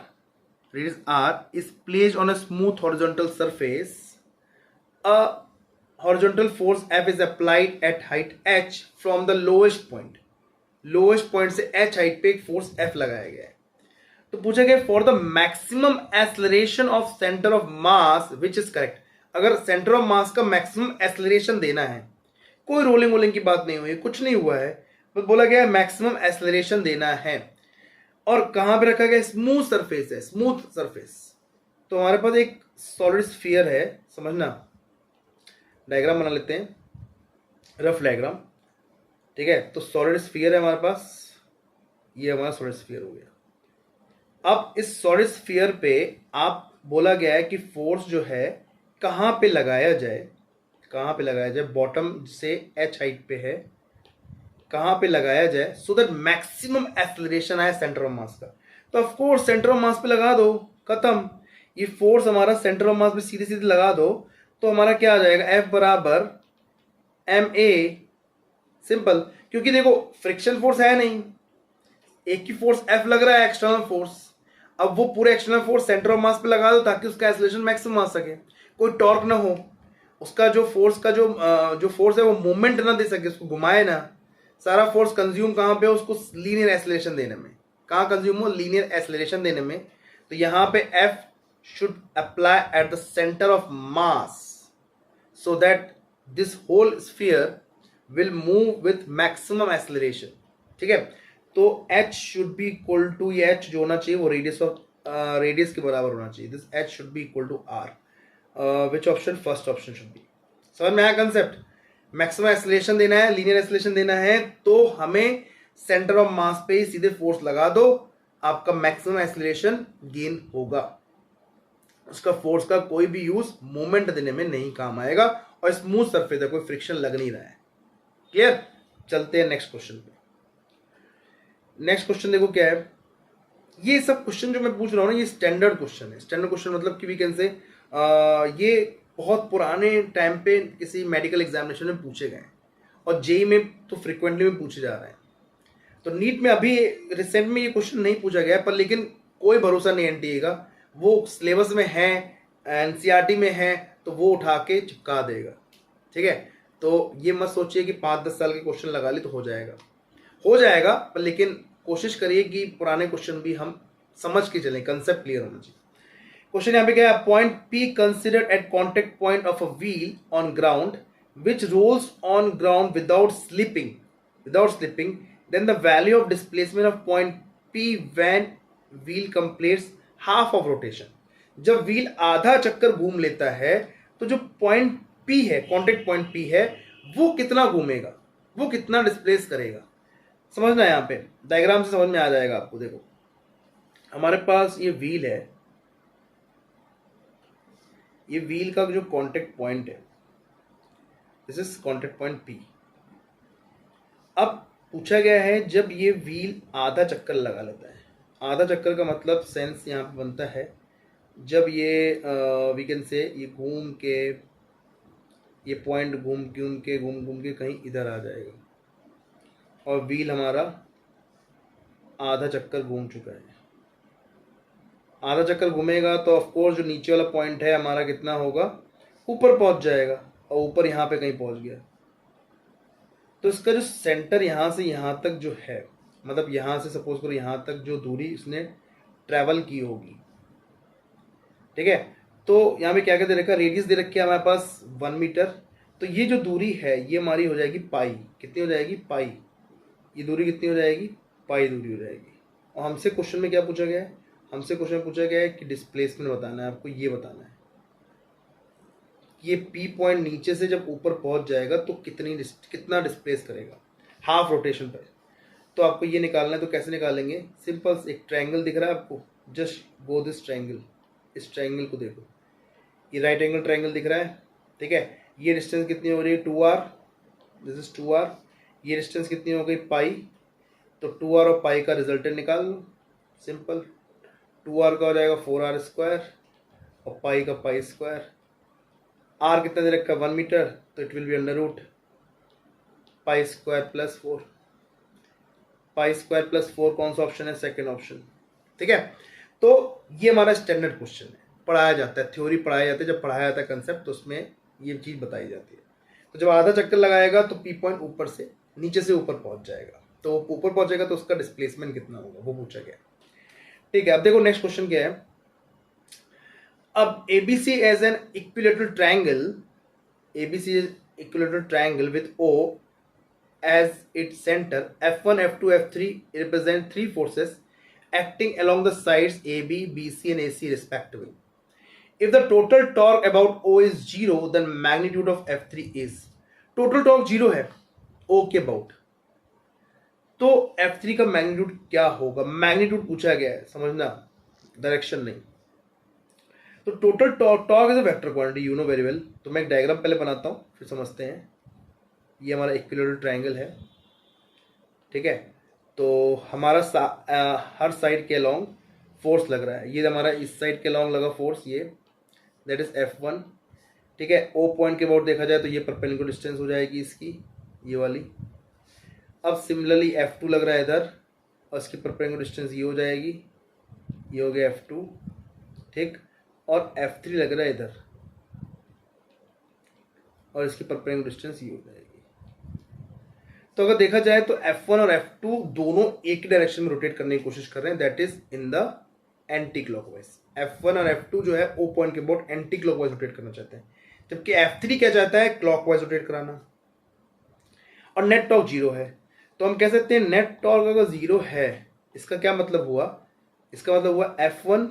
is placed on a smooth horizontal surface. A horizontal force F is applied at height h from the lowest point. Lowest point से h height पे एक force F लगाया गया है। तो पूछा गया for the maximum acceleration of center of mass which is correct। अगर center of mass का maximum acceleration देना है, कोई रोलिंग वोलिंग की बात नहीं हुई, कुछ नहीं हुआ है, बस बोला गया मैक्सिमम एक्सेलरेशन देना है, और कहां पे रखा गया? स्मूथ सरफेस है, स्मूथ सरफेस। तो हमारे पास एक सॉलिड स्फीयर है, समझना, डायग्राम बना लेते हैं, रफ डायग्राम, ठीक है। तो सॉलिड स्फीयर है हमारे पास, ये हमारा सॉलिड स्फीयर हो गया। अब इस सॉलिड स्फीयर पे आप बोला गया है कि फोर्स जो है कहां पे लगाया जाए, कहां पे लगाया जाए? बॉटम से h हाइट पे है, कहां पे लगाया जाए सो दैट मैक्सिमम एक्सेलरेशन आए सेंटर ऑफ मास का? तो of course centre of mass पे लगा दो, खत्म। ये फोर्स हमारा सेंटर ऑफ मास पे सीधे सीधे लगा दो, तो हमारा क्या आ जाएगा? F बराबर ma, सिंपल, क्योंकि देखो फ्रिक्शन फोर्स है नहीं, एक ही फोर्स F लग रहा है, एक्सटर्नल फोर्स। अब वो पूरे external force centre of mass पे लगा दो ताकि उसका एक्सेलरेशन मैक्सिमम आ सके, कोई टॉर्क ना हो, उसका जो फोर्स का जो फोर्स है वो मूवमेंट ना दे सके, उसको घुमाए ना। सारा फोर्स कंज्यूम कहां पे? उसको लीनियर एक्सेलरेशन देने में। कहां कंज्यूम हो? लीनियर एक्सेलरेशन देने में। तो यहां पे F should apply at the center of mass so that this whole sphere will move with maximum acceleration। ठीक है, तो H should be equal to, ये H जो होना चाहिए वो रेडियस के बराबर होना चाहिए। This H should be equal to R। Which option? First option should be. समझ में आया कंसेप्ट? मैक्सिमम एक्सेलरेशन देना है, लीनियर एक्सेलरेशन देना है, तो हमें सेंटर ऑफ मास पे ही सीधे फोर्स लगा दो, आपका मैक्सिमम एक्सीलरेशन गेन होगा। उसका फोर्स का कोई भी यूज मोमेंट देने में नहीं काम आएगा और स्मूथ सरफेस है, कोई फ्रिक्शन लग नहीं रहा है। क्लियर? चलते हैं नेक्स्ट क्वेश्चन पे। नेक्स्ट क्वेश्चन देखो क्या है। ये सब क्वेश्चन जो मैं पूछ रहा हूँ ना, ये स्टैंडर्ड क्वेश्चन है। स्टैंडर्ड क्वेश्चन मतलब कि वी कैन से ये बहुत पुराने टाइम पे किसी मेडिकल एग्जामिनेशन में पूछे गए हैं और जेई में तो फ्रिक्वेंटली में पूछे जा रहे हैं। तो नीट में अभी रिसेंट में ये क्वेश्चन नहीं पूछा गया पर लेकिन कोई भरोसा नहीं एनटीए का, वो सिलेबस में है, एनसीईआरटी में है, तो वो उठा के चिपका देगा। ठीक है, तो ये मत सोचिए कि 5-10 साल के क्वेश्चन लगा ली तो हो जाएगा, हो जाएगा, पर लेकिन कोशिश करिए कि पुराने क्वेश्चन भी हम समझ के चलें, कंसेप्ट क्लियर होना चाहिए। क्वेश्चन यहाँ पे क्या है, point P considered at contact point of a wheel on ground which rolls on ground without slipping, then the value of displacement of point P when wheel completes half of rotation। जब wheel आधा चक्कर घूम लेता है तो जो point P है, contact point P है, वो कितना घूमेगा, वो कितना डिस्प्लेस करेगा। समझना है, यहाँ पे डायग्राम से समझ में आ जाएगा आपको। देखो हमारे पास ये व्हील है, ये व्हील का जो कॉन्टेक्ट पॉइंट है, this is contact point P। अब पूछा गया है जब ये व्हील आधा चक्कर लगा लेता है, आधा चक्कर का मतलब सेंस यहाँ पे बनता है जब ये वी कैन से ये घूम के, ये पॉइंट घूम के कहीं इधर आ जाएगा और व्हील हमारा आधा चक्कर घूम चुका है। आधा चक्कर घूमेगा तो ऑफकोर्स जो नीचे वाला पॉइंट है हमारा कितना होगा, ऊपर पहुंच जाएगा, और ऊपर यहाँ पे कहीं पहुंच गया तो इसका जो सेंटर यहाँ से यहाँ तक जो है, मतलब यहाँ से सपोज करो यहाँ तक जो दूरी इसने ट्रैवल की होगी, ठीक है, तो यहाँ पे क्या क्या दे रखा है, रेडियस दे रखी है हमारे पास 1 मीटर। तो ये जो दूरी है ये हमारी हो जाएगी पाई। कितनी हो जाएगी, पाई। ये दूरी कितनी हो जाएगी, पाई दूरी हो जाएगी। और हमसे क्वेश्चन में क्या पूछा गया है, हमसे क्वेश्चन में पूछा गया है कि डिस्प्लेसमेंट बताना है, आपको ये बताना है ये पी पॉइंट नीचे से जब ऊपर पहुंच जाएगा तो कितना डिस्प्लेस करेगा हाफ रोटेशन पर। तो आपको ये निकालना है, तो कैसे निकालेंगे, सिंपल, एक ट्रायंगल दिख रहा है आपको, जस्ट गो दिस ट्रायंगल, इस ट्रायंगल को देखो, ये राइट एंगल ट्रायंगल दिख रहा है, ठीक है। ये डिस्टेंस कितनी हो रही है, 2r, दिस इज 2r। ये डिस्टेंस कितनी हो गई, पाई। तो 2r और पाई का रिजल्टेंट निकाल लो, सिंपल। 2r का हो जाएगा 4r स्क्वायर और पाई का पाई स्क्वायर। r कितना दे रखा है, 1 मीटर, तो it will be under root pi square plus 4। Pi square plus 4 कौन सा ऑप्शन है, सेकेंड ऑप्शन, ठीक है। तो ये हमारा स्टैंडर्ड क्वेश्चन है, पढ़ाया जाता है, थ्योरी पढ़ाया जाता है, जब पढ़ाया जाता है कंसेप्ट तो उसमें ये चीज़ बताई जाती है। तो जब आधा चक्कर लगाएगा तो पी पॉइंट ऊपर से नीचे से ऊपर पहुंच जाएगा, तो ऊपर पहुंचेगा तो उसका डिस्प्लेसमेंट कितना होगा वो पूछा गया, ठीक है। अब देखो नेक्स्ट क्वेश्चन क्या है। अब ABC as an equilateral triangle, ABC equilateral triangle with O as its center, F1, F2, F3 represent 3 forces acting along the sides AB, BC and AC respectively. If the total torque about O is 0, then magnitude of F3 is, total torque 0 है O के about, तो F3 का magnitude क्या होगा, magnitude पूछा गया है, समझना, डायरेक्शन नहीं। तो total torque is a vector quantity, you know very well. तो मैं एक डायग्राम पहले बनाता हूँ फिर समझते हैं। ये हमारा इक्विलेटरल ट्रायंगल है, ठीक है। तो हमारा हर साइड के अलोंग फोर्स लग रहा है, ये हमारा इस साइड के अलोंग लगा फोर्स, ये दैट इज F1, ठीक है। O पॉइंट के अबाउट देखा जाए तो ये परपेंडिकुलर डिस्टेंस हो जाएगी इसकी, ये वाली। अब सिमिलरली F2 लग रहा है इधर और इसकी परपेंडिकुलर डिस्टेंस ये हो जाएगी, ये हो गया F2, ठीक। और F3 लग रहा है इधर और इसकी परपेंडिकुलर डिस्टेंस ये हो जाएगी। तो अगर देखा जाए तो F1 और F2 दोनों एक ही डायरेक्शन में रोटेट करने की कोशिश कर रहे हैं, that is in the anti clockwise. F1 और F2 जो है O पॉइंट के अबाउट एंटी क्लॉकवाइज रोटेट करना चाहते हैं, जबकि F3 क्या चाहता है, क्लॉकवाइज रोटेट कराना। और नेट टॉर्क 0 है, तो हम कह सकते हैं नेट टॉर्क अगर 0 है, इसका क्या मतलब हुआ, इसका मतलब हुआ F1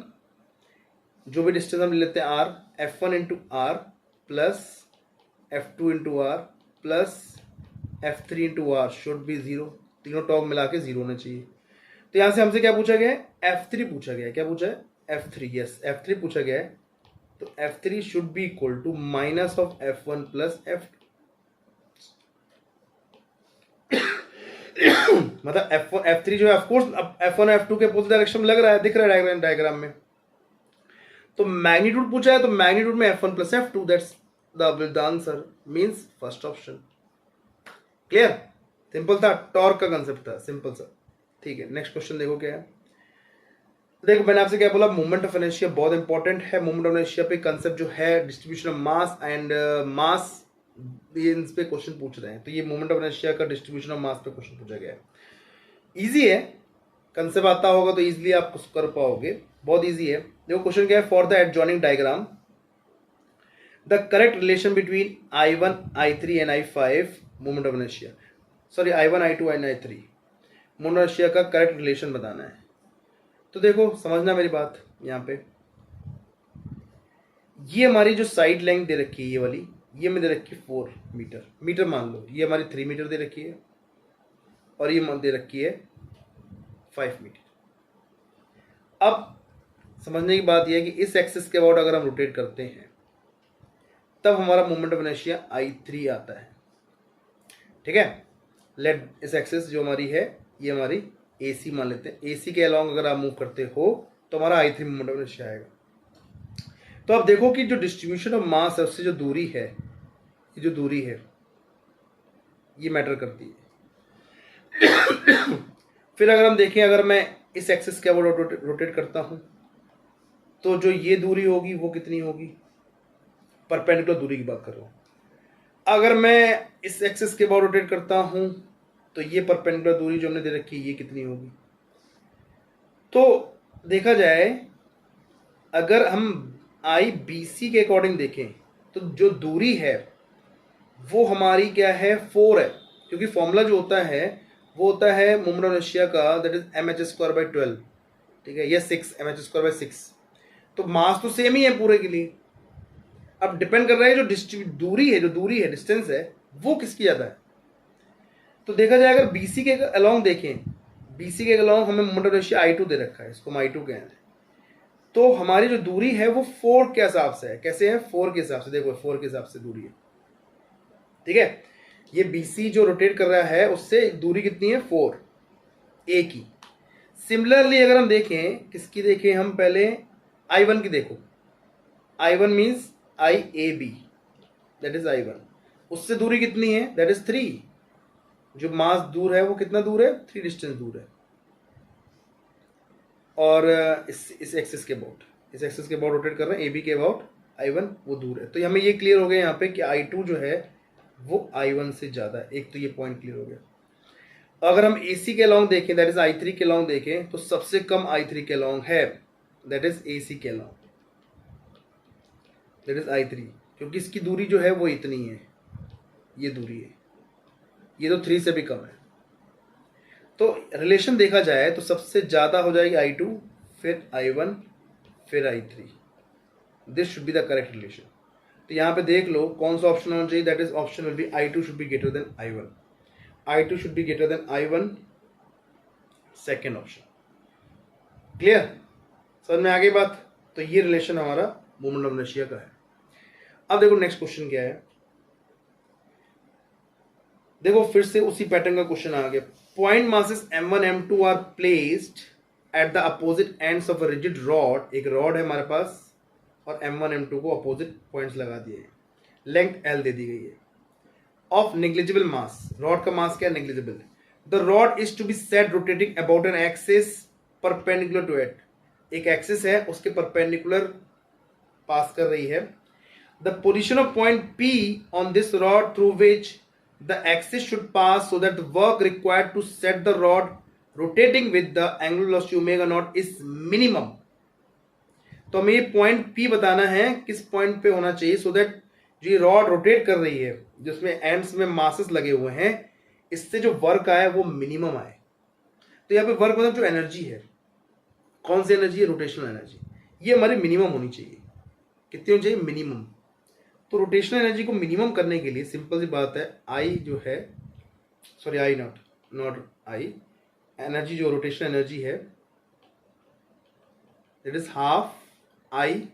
जो भी डिस्टेंस हम ले लेते हैं R, F1 into R plus F2 into R plus F3 into R should be 0, तीनों टॉर्क मिला के 0 होना चाहिए। तो यहां से हमसे क्या पूछा गया है, F3 पूछा गया है। क्या पूछा है, F3, यस F3 पूछा गया है। तो F3 should be equal to minus of F1 plus F2। मतलब F3 जो है ऑफकोर्स F1 और F2 के अपोजिट डायरेक्शन में लग रहा है, दिख रहा है डायग्राम में। तो मैग्नीट्यूड पूछा है, तो मैग्नीट्यूड में F1 plus F2, that's the answer, means first option. Clear, simple था, टॉर्क का कंसेप्ट था, सिंपल सा। ठीक है, नेक्स्ट क्वेश्चन देखो क्या है। देखो मैंने आपसे क्या बोला, मोमेंट ऑफ इनर्शिया बहुत इंपॉर्टेंट है। मोमेंट ऑफ इनर्शिया पे कंसेप्ट जो है distribution of mass and mass, ये इन पे क्वेश्चन पूछ रहे हैं। तो ये मोमेंट ऑफ इनर्शिया का डिस्ट्रीब्यूशन ऑफ मास पे क्वेश्चन पूछा गया है। इजी है, कंसेप्ट आता होगा तो इजीली आप कर पाओगे, बहुत इजी है। देखो क्वेश्चन क्या है, for the adjoining diagram the correct relation between I1 I3 and I5 moment of inertia, sorry I1 I2 and I3 moment of inertia का करेक्ट रिलेशन बताना है। तो देखो समझना मेरी बात, यहाँ पे ये हमारी जो साइड लेंथ दे रखी है ये वाली, ये में दे रखी है 4 मीटर, मीटर मान लो, ये हमारी 3 मीटर दे रखी है, और ये दे रखी है 5 मीटर। अब समझने की बात यह है कि इस एक्सिस के अबाउट अगर हम रोटेट करते हैं तब हमारा मोमेंट ऑफ इनर्शिया I3 आता है। ठीक है, लेट इस एक्सिस जो हमारी है ये हमारी AC मान लेते हैं, AC के अलॉन्ग अगर आप मूव करते हो तो हमारा I3 मोमेंट ऑफ इनर्शिया आएगा। तो आप देखो कि जो डिस्ट्रीब्यूशन ऑफ मास है उससे जो दूरी है, ये जो दूरी है ये मैटर करती है। फिर अगर हम देखें, अगर मैं इस एक्सिस के अबाउट रोटेट करता हूं तो जो ये दूरी होगी वो कितनी होगी, परपेंडिकुलर दूरी की बात कर रहा हूं। अगर मैं इस एक्सिस के अबाउट रोटेट करता हूं तो ये परपेंडिकुलर दूरी जो हमने दे रखी है ये कितनी होगी। तो देखा जाए, अगर हम IBC के अकॉर्डिंग देखें तो जो दूरी है वो हमारी क्या है, 4 है, क्योंकि फॉर्मूला जो होता है वो होता है मोमेंट ऑफ इनर्शिया का, दैट इज mh²/12। ठीक है, ये 6 mh²/6। तो मास तो सेम ही है पूरे के लिए। अब डिपेंड कर रहा है जो दूरी है, जो दूरी है, डिस्टेंस है, वो किसकी ज्यादा है। तो देखा जाए अगर BC के अलॉन्ग देखें, BC के अलॉन्ग हमें मोमेंट ऑफ इनर्शिया I2 दे रखा है, इसको हम I2 कह रहे हैं। तो हमारी जो दूरी है वो 4 के हिसाब से है। कैसे है, 4 के हिसाब से, देखो 4 के हिसाब से दूरी है। ठीक है, ये BC जो रोटेट कर रहा है उससे दूरी कितनी है, 4 A की। सिमिलरली अगर हम देखें, किसकी देखें हम, पहले I1 की देखो, I1 means IAB, that is I1, उससे दूरी कितनी है, दैट इज 3। जो मास दूर है वो कितना दूर है, 3 डिस्टेंस दूर है। और इस एक्सिस के अबाउट, इस एक्सिस के अबाउट रोटेट कर रहे हैं, AB के अबाउट I1 वो दूर है। तो हमें ये क्लियर हो गया यहाँ पे कि I2 जो है वो I1 से ज़्यादा है। एक तो ये पॉइंट क्लियर हो गया। अगर हम AC के अलॉन्ग देखें, दैट इज I3 के अलॉन्ग देखें, तो सबसे कम I3 के अलॉन्ग है, दैट इज AC के अलॉन्ग, दैट इज I3, क्योंकि इसकी दूरी जो है वो इतनी है, ये दूरी है, ये तो 3 से भी कम है। तो रिलेशन देखा जाए तो सबसे ज़्यादा हो जाएगी I2, फिर I1, फिर I3। This should be the correct relation. तो यहाँ पे देख लो कौन सा ऑप्शन होना चाहिए, that is option will B I2 should be greater than I1। I2 should be greater than I1, second option. Clear, समझ में आ गई बात। तो ये रिलेशन हमारा मोमेंट ऑफ इनर्शिया का है। अब देखो नेक्स्ट क्वेश्चन क्या है, देखो फिर से उसी पैटर्न का क्वेश्चन आ गया। Point masses M1 M2 are placed at the opposite ends of a rigid rod. एक रॉड है हमारे पास और M1 M2 को अपोजिट पॉइंट्स लगा दिए, लेंथ L दे दी गई है, ऑफ नेग्लिजिबल मास। रॉड का मास क्या है, negligible. The rod is to be set rotating about an axis perpendicular to it. एक एक्सिस है उसके परपेंडिकुलर पास कर रही है। The position of point P on this rod through which the axis should pass so that the work required to set the rod rotating with the angular velocity omega naught is minimum। तो हमें ये point P बताना है किस point पे होना चाहिए, so that जो ये रॉड रोटेट कर रही है जिसमें एंड्स में मासेस लगे हुए हैं, इससे जो वर्क आए वो मिनिमम आए। तो यहाँ पे वर्क मतलब जो एनर्जी है, कौन सी एनर्जी है, रोटेशनल एनर्जी, ये हमारी मिनिमम होनी चाहिए। कितनी होनी चाहिए, मिनिमम। तो रोटेशनल एनर्जी को मिनिमम करने के लिए सिंपल सी बात है, आई जो है, sorry I not I, energy जो रोटेशन एनर्जी है that is half I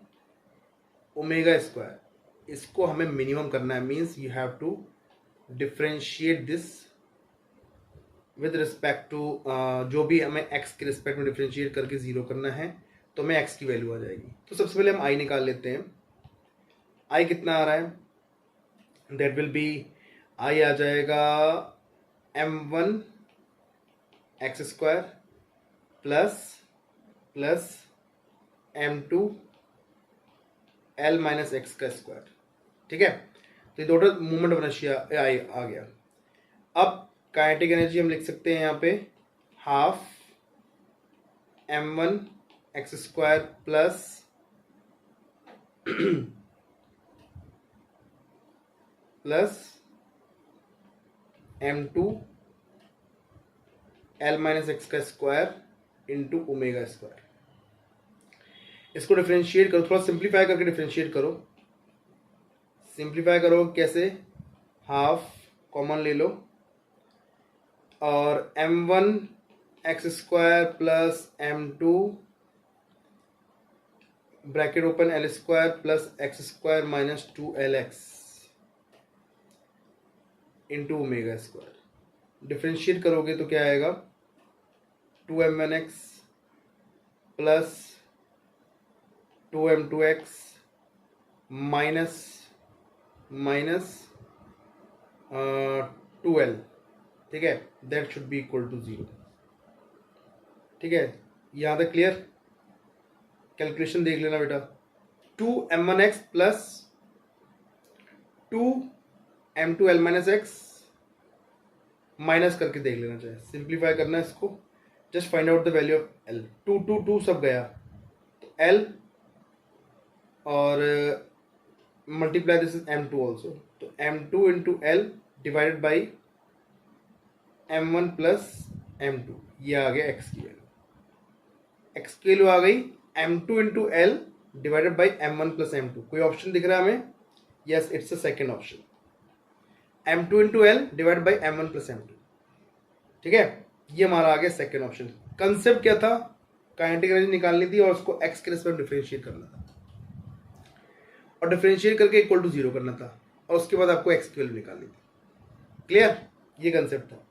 omega square, इसको हमें मिनिमम करना है, means you have to differentiate this with respect to जो भी हमें x के रिस्पेक्ट में डिफ्रेंशिएट करके जीरो करना है तो हमें x की वैल्यू आ जाएगी। तो सबसे पहले हम i निकाल लेते हैं। i कितना आ रहा है, दैट विल बी i आ जाएगा m1 x square plus m2 l minus x का स्क्वायर। ठीक है, तो ये टोटल मूवमेंट ऑफ इनर्शिया आ गया। अब काइनेटिक एनर्जी हम लिख सकते हैं यहाँ पे half m1 x square plus m2 l minus x का स्क्वायर इंटू ओमेगा स्क्वायर। इसको डिफ्रेंशिएट करो, थोड़ा सिंप्लीफाई करके डिफ्रेंशिएट करो। सिंप्लीफाई करो कैसे, हाफ कॉमन ले लो और m1 x square plus m2 bracket open l square plus x square minus 2lx into omega square. Differentiate करोगे तो क्या आएगा, 2m1x plus 2m2x minus 2l। ठीक है, that should be equal to 0। ठीक है, यहाँ तक क्लियर। कैलकुलेशन देख लेना बेटा, 2m1x plus 2m2l minus x minus करके देख लेना चाहिए, सिंप्लीफाई करना है इसको। Just find out the value of l। 2 सब गया तो l और multiply this is m2 also, तो m2 into l divided by m1 plus m2, ये आ गया x की वैल्यू। x की वैल्यू आ गई m2 into l divided by m1 plus m2। कोई ऑप्शन दिख रहा है हमें? Yes, it's a second option, m2 into l divide by m1 plus m2। ठीक है, ये हमारा आ गया सेकेंड ऑप्शन। कंसेप्ट क्या था, काइनेटिक एनर्जी निकालनी थी और उसको x के रिस्पेक्ट डिफरेंशिएट करना था और डिफरेंशिएट करके इक्वल टू 0 करना था और उसके बाद आपको x की वैल्यू निकालनी थी। क्लियर, ये कंसेप्ट था।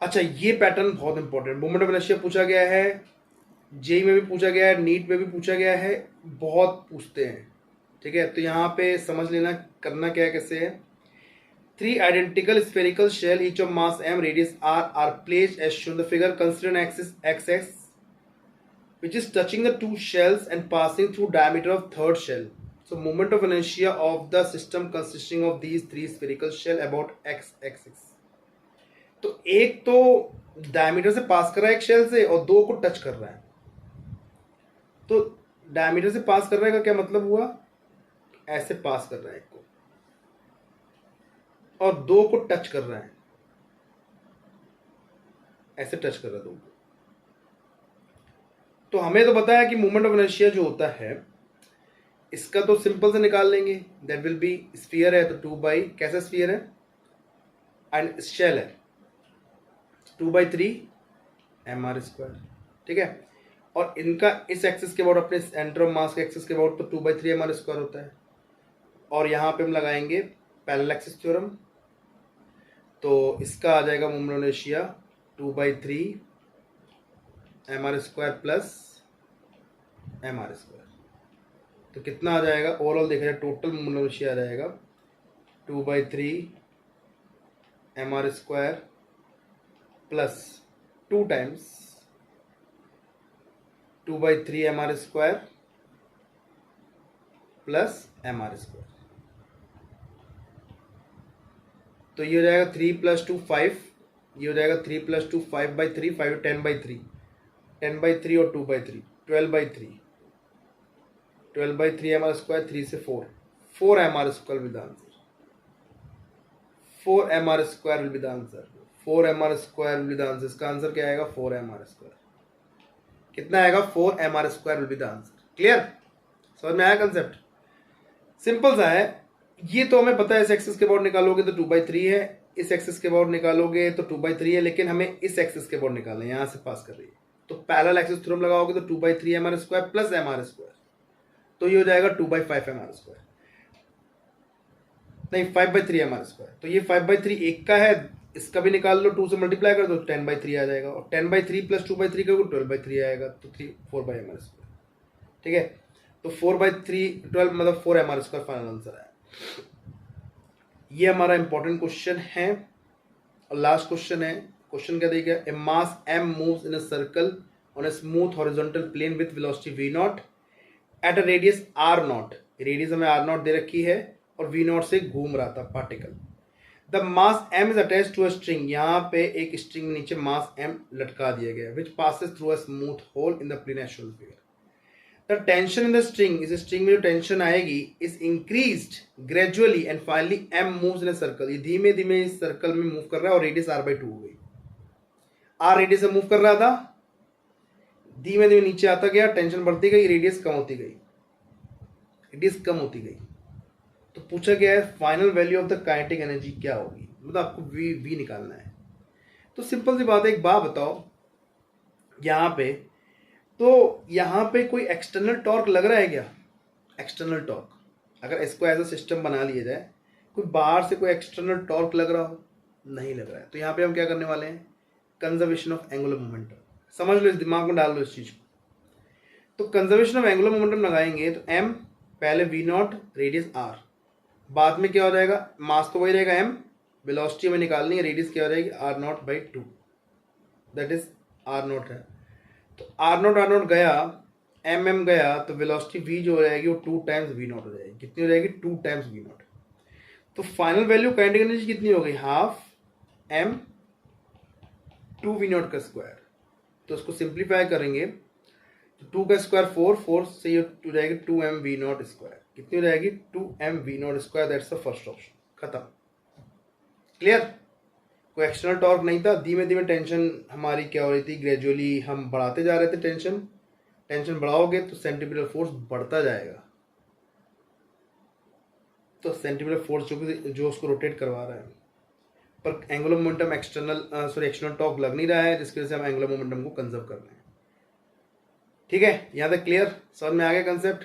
अच्छा, ये पैटर्न बहुत इंपॉर्टेंट, मोमेंट ऑफ इनर्शिया पूछा गया है, जेई में भी पूछा गया है, नीट में भी पूछा गया है, बहुत पूछते हैं। ठीक है, तो यहाँ पे समझ लेना करना क्या है, कैसे है। 3 identical spherical shell each of mass m radius r are placed as shown the figure. Consider an axis xx which is touching the two shells and passing through diameter of third shell. So moment of inertia of the system consisting of these 3 spherical shell about x axis. तो एक तो diameter से पास कर रहा है एक shell से और दो को टच कर रहा है। तो डायमीटर से पास कर रहा है का क्या मतलब हुआ, ऐसे पास कर रहा है एक को और दो को टच कर रहा है, ऐसे टच कर रहा है दो को। तो हमें तो पता है कि मोमेंट ऑफ इनर्शिया जो होता है इसका तो सिंपल से निकाल लेंगे, दैट विल बी, स्फीयर है तो 2 बाई, कैसा स्फीयर है एंड शेल है 2/3 mr स्क्वायर। ठीक है, और इनका इस एक्सिस के अबाउट, अपने सेंटर ऑफ मास के एक्सिस के अबाउट तो 2/3 mr स्क्वायर होता है। और यहाँ पे हम लगाएंगे पैरेलल एक्सिस थ्योरम, तो इसका आ जाएगा moment of inertia 2/3 mr square plus mr square. तो कितना आ जाएगा ओवरऑल देखा जाए, टोटल मोमेंट ऑफ इनर्शिया आ जाएगा 2/3 mr square plus 2 times 2/3 mr square plus mr square. तो ये हो जाएगा 3 + 2 5, ये हो जाएगा 3 + 2 5/3, 5 10/3, 10/3 और 2/3 12/3, 12/3 mr स्क्वायर, 3 से 4 mr square will the answer, 4 mr square will be the answer, 4 mr square will be the answer. इसका आंसर क्या आएगा 4 mr स्क्वायर। कितना आएगा 4 mr square will be the answer. Clear, समझ में आया कंसेप्ट? सिंपल सा है, ये तो हमें पता है, इस एक्सिस के अबाउट निकालोगे तो 2/3 है, इस एक्सिस के अबाउट निकालोगे तो 2/3 है, लेकिन हमें इस एक्सिस के अबाउट निकालना है, यहाँ से पास कर रही है। तो पैरेलल एक्सिस थ्योरम लगाओगे तो 2/3 mr² प्लस mr², तो ये हो जाएगा 2/5 mr², नहीं 5/3 mr²। तो ये 5/3 एक का है, इसका भी निकाल लो, 2 से मल्टीप्लाई कर दो 10/3 आ जाएगा, और 10/3 प्लस 2/3 का 12/3 आएगा, तो 4/mr²। ठीक है, तो 4/3 12 मतलब 4 mr² फाइनल आंसर है। ये हमारा इंपॉर्टेंट क्वेश्चन है। और लास्ट क्वेश्चन है, क्वेश्चन क्या देखिए, a mass m moves in a circle on a smooth horizontal plane with velocity v0 at a radius r0। Radius हमें r0 दे रखी है और v0 से घूम रहा था particle. The mass m is attached to a string, यहाँ पे एक स्ट्रिंग नीचे मास m लटका दिया गया, which passes through a smooth hole in the plane as shown figure. The tension in the string, इस स्ट्रिंग में जो टेंशन आएगी is increased gradually and finally m moves in a circle, ये धीमे धीमे इस सर्कल में मूव कर रहा है और रेडियस r/2 हो गई। r रेडियस से मूव कर रहा था, धीमे धीमे नीचे आता गया, टेंशन बढ़ती गई, रेडियस कम होती गई, रेडियस कम होती गई। तो पूछा गया है final value of the kinetic energy क्या होगी, मतलब आपको v निकालना है। तो सिंपल सी बात है, एक बात बताओ, यहाँ पे तो यहाँ पे कोई एक्सटर्नल टॉर्क लग रहा है क्या? एक्सटर्नल टॉर्क, अगर इसको एज अ सिस्टम बना लिया जाए, कोई बाहर से कोई एक्सटर्नल टॉर्क लग रहा हो? नहीं लग रहा है। तो यहाँ पे हम क्या करने वाले हैं, कंजर्वेशन ऑफ एंगुलर मोमेंटम। समझ लो, इस दिमाग में डाल लो इस चीज को। तो कंजर्वेशन ऑफ एंगुलर मोमेंटम लगाएंगे तो m पहले v0 रेडियस r, बाद में क्या हो जाएगा, मास तो वही रहेगा m, वेलोसिटी हमें निकालनी है, रेडियस क्या हो जाएगी r0/2, दैट इज r0 है। तो r0 गया, mm गया, तो वेलोसिटी v जो हो जाएगी वो 2 टाइम्स v0 हो जाएगी। कितनी हो जाएगी? 2 टाइम्स v0। तो फाइनल वैल्यू काइनेटिक एनर्जी कितनी हो गई? हाफ m 2 v0 का स्क्वायर। तो इसको सिंप्लीफाई करेंगे तो 2 का स्क्वायर 4, 4 से ये हो जाएगी 2m v0 स्क्वायर। कितनी हो जाएगी? 2m v0 square. That's the first option, खत्म। क्लियर? कोई एक्सटर्नल टॉर्क नहीं था, धीमे धीमे टेंशन हमारी क्या हो रही थी, ग्रेजुअली हम बढ़ाते जा रहे थे टेंशन। टेंशन बढ़ाओगे तो सेंट्रीपिटल फोर्स बढ़ता जाएगा, तो सेंट्रीपिटल फोर्स जो उसको रोटेट करवा रहा है, पर एंगुलर मोमेंटम एक्सटर्नल टॉर्क लग नहीं रहा है, जिसकी वजह से हम एंगुलर मोमेंटम को कंजर्व कर रहे हैं। ठीक है, यहाँ तक क्लियर? समझ में आ गया कंसेप्ट?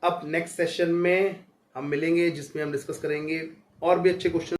अब नेक्स्ट सेशन में हम मिलेंगे, जिसमें हम डिस्कस करेंगे और भी अच्छे क्वेश्चन।